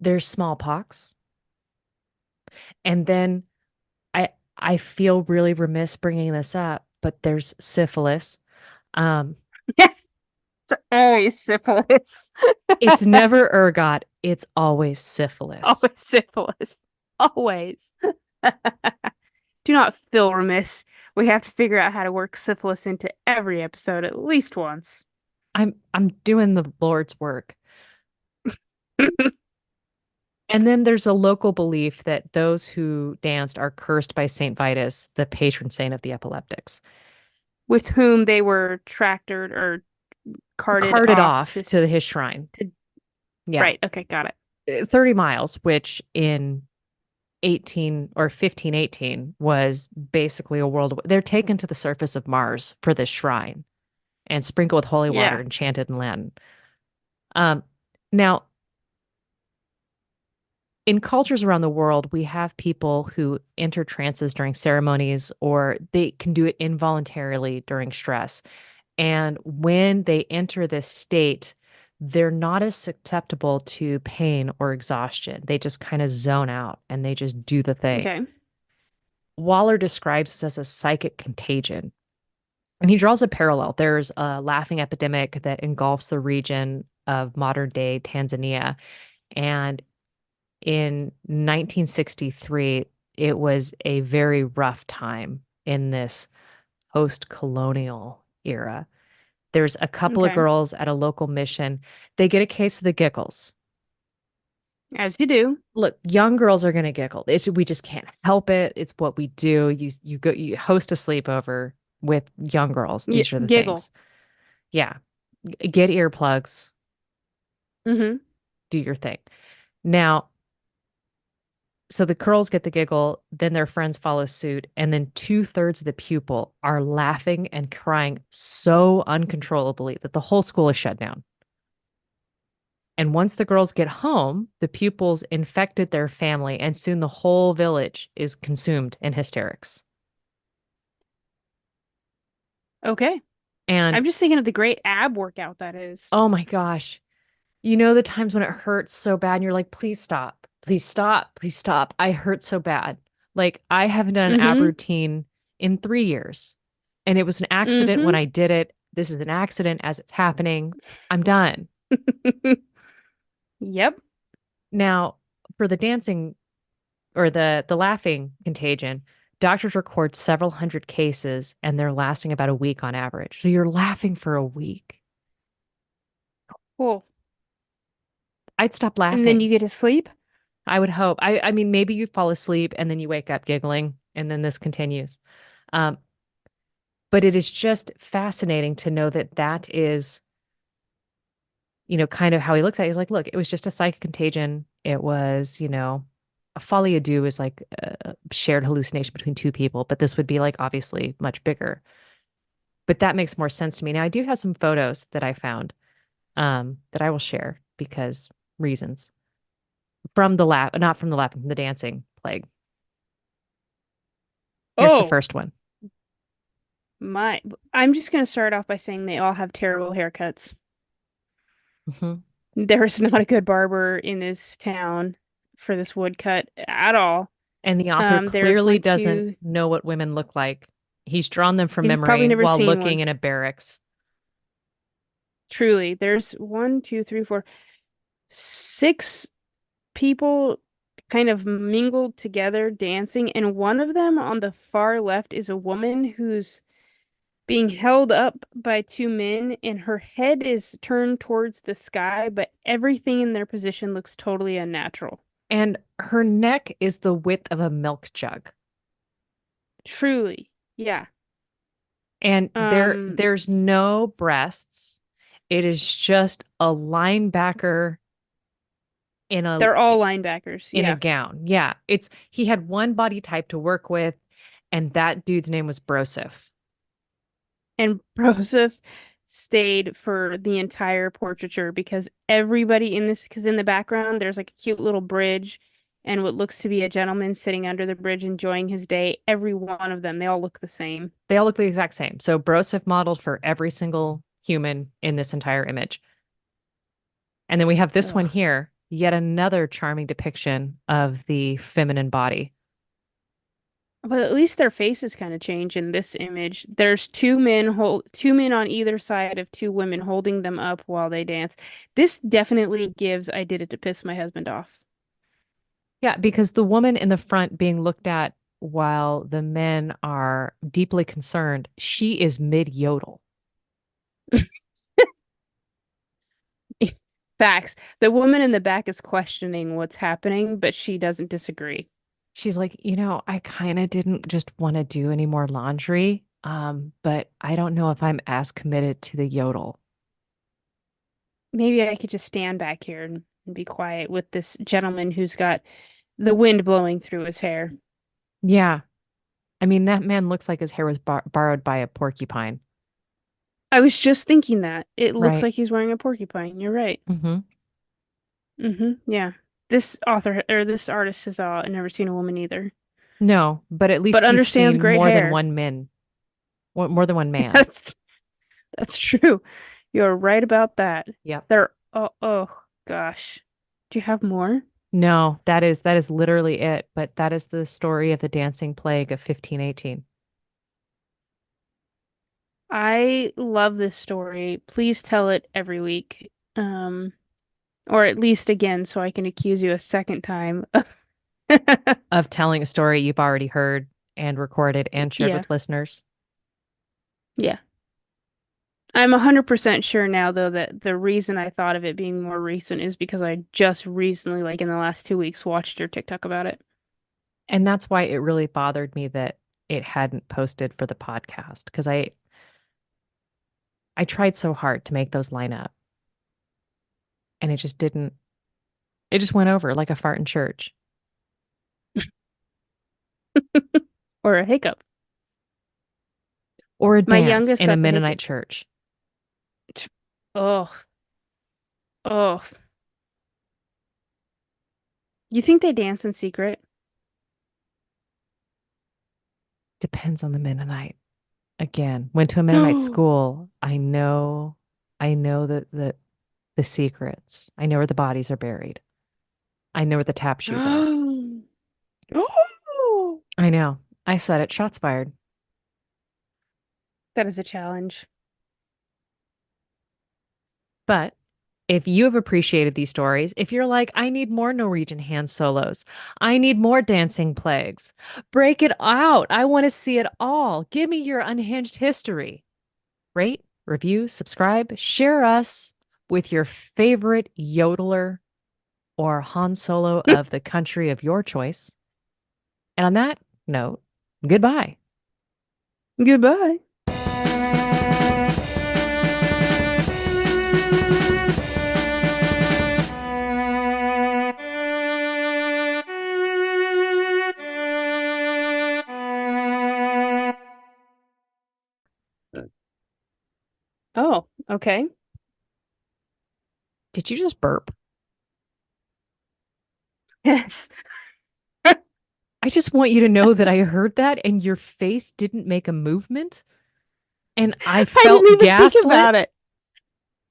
Speaker 1: there's smallpox. And then I I feel really remiss bringing this up, but there's syphilis. Um,
Speaker 2: Yes. It's always syphilis.
Speaker 1: it's never ergot, it's always syphilis.
Speaker 2: Always syphilis. Always. Do not feel remiss. We have to figure out how to work syphilis into every episode at least once.
Speaker 1: I'm doing the Lord's work. And then there's a local belief that those who danced are cursed by Saint Vitus, the patron saint of the epileptics.
Speaker 2: With whom they were tractored or carted
Speaker 1: Carted
Speaker 2: off
Speaker 1: off to
Speaker 2: this
Speaker 1: his shrine.
Speaker 2: to
Speaker 1: Yeah.
Speaker 2: right. Okay, got it.
Speaker 1: 30 miles, which in 18 or 1518 was basically a world. They're taken to the surface of Mars for this shrine and sprinkled with holy water
Speaker 2: Yeah.
Speaker 1: and chanted in Latin. Um, Now, in cultures around the world, we have people who enter trances during ceremonies or they can do it involuntarily during stress. And when they enter this state, they're not as susceptible to pain or exhaustion. They just kind of zone out and they just do the thing.
Speaker 2: Okay.
Speaker 1: Waller describes this as a psychic contagion. And he draws a parallel. There's a laughing epidemic that engulfs the region of modern day Tanzania. And in 1963, it was a very rough time in this post colonial era. There's a couple of
Speaker 2: Okay.
Speaker 1: girls at a local mission. They get a case of the giggles.
Speaker 2: As you do.
Speaker 1: Look, young girls are going to giggle. We just can't help it. It's what we do. You host a sleepover with young girls.
Speaker 2: Y
Speaker 1: These are the
Speaker 2: giggle.
Speaker 1: things. Yeah. Get earplugs,
Speaker 2: Mm-hmm.
Speaker 1: do your thing. Now, so the girls get the giggle, then their friends follow suit, and then two-thirds of the pupil are laughing and crying so uncontrollably that the whole school is shut down. And once the girls get home, the pupils infected their family, and soon the whole village is consumed in hysterics.
Speaker 2: Okay.
Speaker 1: And
Speaker 2: I'm just thinking of the great ab workout that is.
Speaker 1: oh my gosh, you know the times when it hurts so bad and you're like, please stop, please stop, please stop. I hurt so bad. Like I haven't done an ab
Speaker 2: Mm-hmm.
Speaker 1: routine in 3 years. And it was an accident when
Speaker 2: Mm-hmm.
Speaker 1: I did it. This is an accident as it's happening. I'm done.
Speaker 2: Yep.
Speaker 1: Now, for the dancing or the laughing contagion, doctors record several hundred cases and they're lasting about a week on average. So you're laughing for a week.
Speaker 2: Cool.
Speaker 1: I'd stop
Speaker 2: And then
Speaker 1: laughing.
Speaker 2: you get to sleep?
Speaker 1: I would hope. I mean, maybe you fall asleep and then you wake up giggling and then this continues. Um, but it is just fascinating to know that that is, kind of how he looks at it. He's like, look, it was just a psychic contagion. It was, a folie à deux is like a shared hallucination between two people, but this would be like obviously much bigger. But that makes more sense to me. Now, I do have some photos that I found that I will share because reasons from the lap, not from the lap, from the dancing plague. Here's the
Speaker 2: Oh,
Speaker 1: first one.
Speaker 2: my. I'm just going to start off by saying they all have terrible haircuts.
Speaker 1: Mhm.
Speaker 2: There's not a good barber in this town for this woodcut at all.
Speaker 1: And the author
Speaker 2: There's
Speaker 1: clearly
Speaker 2: one,
Speaker 1: doesn't
Speaker 2: two.
Speaker 1: know what women look like. He's drawn them from
Speaker 2: He's probably
Speaker 1: memory
Speaker 2: never
Speaker 1: while
Speaker 2: seen
Speaker 1: looking
Speaker 2: one.
Speaker 1: in a barracks.
Speaker 2: Truly, there's one, two, three, four, six people kind of mingled together dancing, and one of them on the far left is a woman who's being held up by two men, and her head is turned towards the sky, but everything in their position looks totally unnatural.
Speaker 1: And her neck is the width of a milk jug.
Speaker 2: Truly. Yeah.
Speaker 1: And
Speaker 2: Um,
Speaker 1: there's no breasts. It is just a linebacker in a
Speaker 2: they're all linebackers.
Speaker 1: in a
Speaker 2: Yeah.
Speaker 1: gown. Yeah, it's he had one body type to work with, and that dude's name was Broseph.
Speaker 2: And Broseph stayed for the entire portraiture because everybody in this, because in the background, there's like a cute little bridge and what looks to be a gentleman sitting under the bridge enjoying his day. Every one of them, they all look the same.
Speaker 1: They all look the exact same. So Broseph modeled for every single human in this entire image. And then we have this one
Speaker 2: Ugh.
Speaker 1: here, yet another charming depiction of the feminine body.
Speaker 2: But at least their faces kind of change in this image. There's two men on either side of two women holding them up while they dance. This definitely gives I did it to piss my husband off.
Speaker 1: Yeah, because the woman in the front being looked at while the men are deeply concerned, she is mid yodel.
Speaker 2: Facts. The woman in the back is questioning what's happening, but she doesn't disagree.
Speaker 1: She's like, I kind of didn't just want to do any more laundry, but I don't know if I'm as committed to the yodel.
Speaker 2: Maybe I could just stand back here and be quiet with this gentleman who's got the wind blowing through his hair.
Speaker 1: Yeah, I mean, that man looks like his hair was borrowed by a porcupine,
Speaker 2: I was just thinking that. It looks
Speaker 1: right?
Speaker 2: like he's wearing a porcupine. You're right.
Speaker 1: Hmm.
Speaker 2: Yeah. This author or this artist has never seen a woman either,
Speaker 1: No, but at
Speaker 2: but
Speaker 1: least he's
Speaker 2: understands
Speaker 1: seen
Speaker 2: great
Speaker 1: more than
Speaker 2: hair.
Speaker 1: one man, more than one man.
Speaker 2: That's that's true. You're right about that.
Speaker 1: Yep.
Speaker 2: They're oh gosh. Do you have more?
Speaker 1: No, that is literally it. But that is the story of the dancing plague of 1518.
Speaker 2: I love this story. Please tell it every week. Or at least again so I can accuse you a second time.
Speaker 1: Of telling a story you've already heard and recorded and shared
Speaker 2: Yeah.
Speaker 1: with listeners.
Speaker 2: Yeah. I'm 100% sure now, though, that the reason I thought of it being more recent is because I just recently, like in the last 2 weeks, watched your TikTok about it.
Speaker 1: And that's why it really bothered me that it hadn't posted for the podcast because I tried so hard to make those line up and it just didn't. It just went over like a fart in church
Speaker 2: Or a hiccup.
Speaker 1: or a
Speaker 2: My
Speaker 1: dance
Speaker 2: youngest
Speaker 1: in a
Speaker 2: got the hiccup.
Speaker 1: Mennonite church.
Speaker 2: Oh, oh. You think they dance in secret?
Speaker 1: Depends on the Mennonite. Again, went to a Mennonite
Speaker 2: Oh,
Speaker 1: school. I know the secrets. I know where the bodies are buried. I know where the tap shoes are.
Speaker 2: oh.
Speaker 1: I know. I said it. Shots fired.
Speaker 2: That is a challenge.
Speaker 1: But if you have appreciated these stories, if you're like, I need more Norwegian hand solos, I need more dancing plagues, break it out. I want to see it all. Give me your unhinged history. Rate, review, subscribe, share us with your favorite yodeler or Han Solo of the country of your choice. And on that note, goodbye.
Speaker 2: Goodbye. Oh, okay.
Speaker 1: Did you just burp?
Speaker 2: Yes.
Speaker 1: I just want you to know that I heard that and your face didn't make a movement and I
Speaker 2: I didn't
Speaker 1: felt
Speaker 2: even think
Speaker 1: gaslit.
Speaker 2: about it.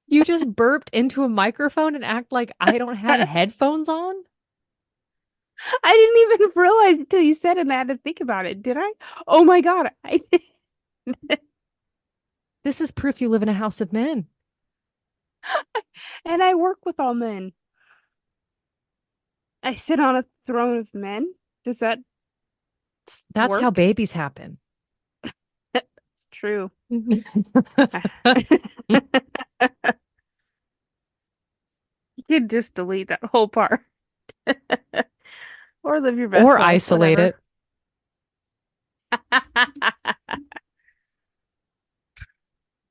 Speaker 1: You just burped into a microphone and act like I don't have headphones on?
Speaker 2: I didn't even realize until you said it and I had to think about it, did I? Oh my God. I
Speaker 1: This is proof you live in a house of men.
Speaker 2: and I work with all men. I sit on a throne of men. Does that
Speaker 1: That's how
Speaker 2: work?
Speaker 1: babies happen.
Speaker 2: That's True. You could just delete that whole part. Or live your best
Speaker 1: Or
Speaker 2: life,
Speaker 1: isolate
Speaker 2: whatever.
Speaker 1: it.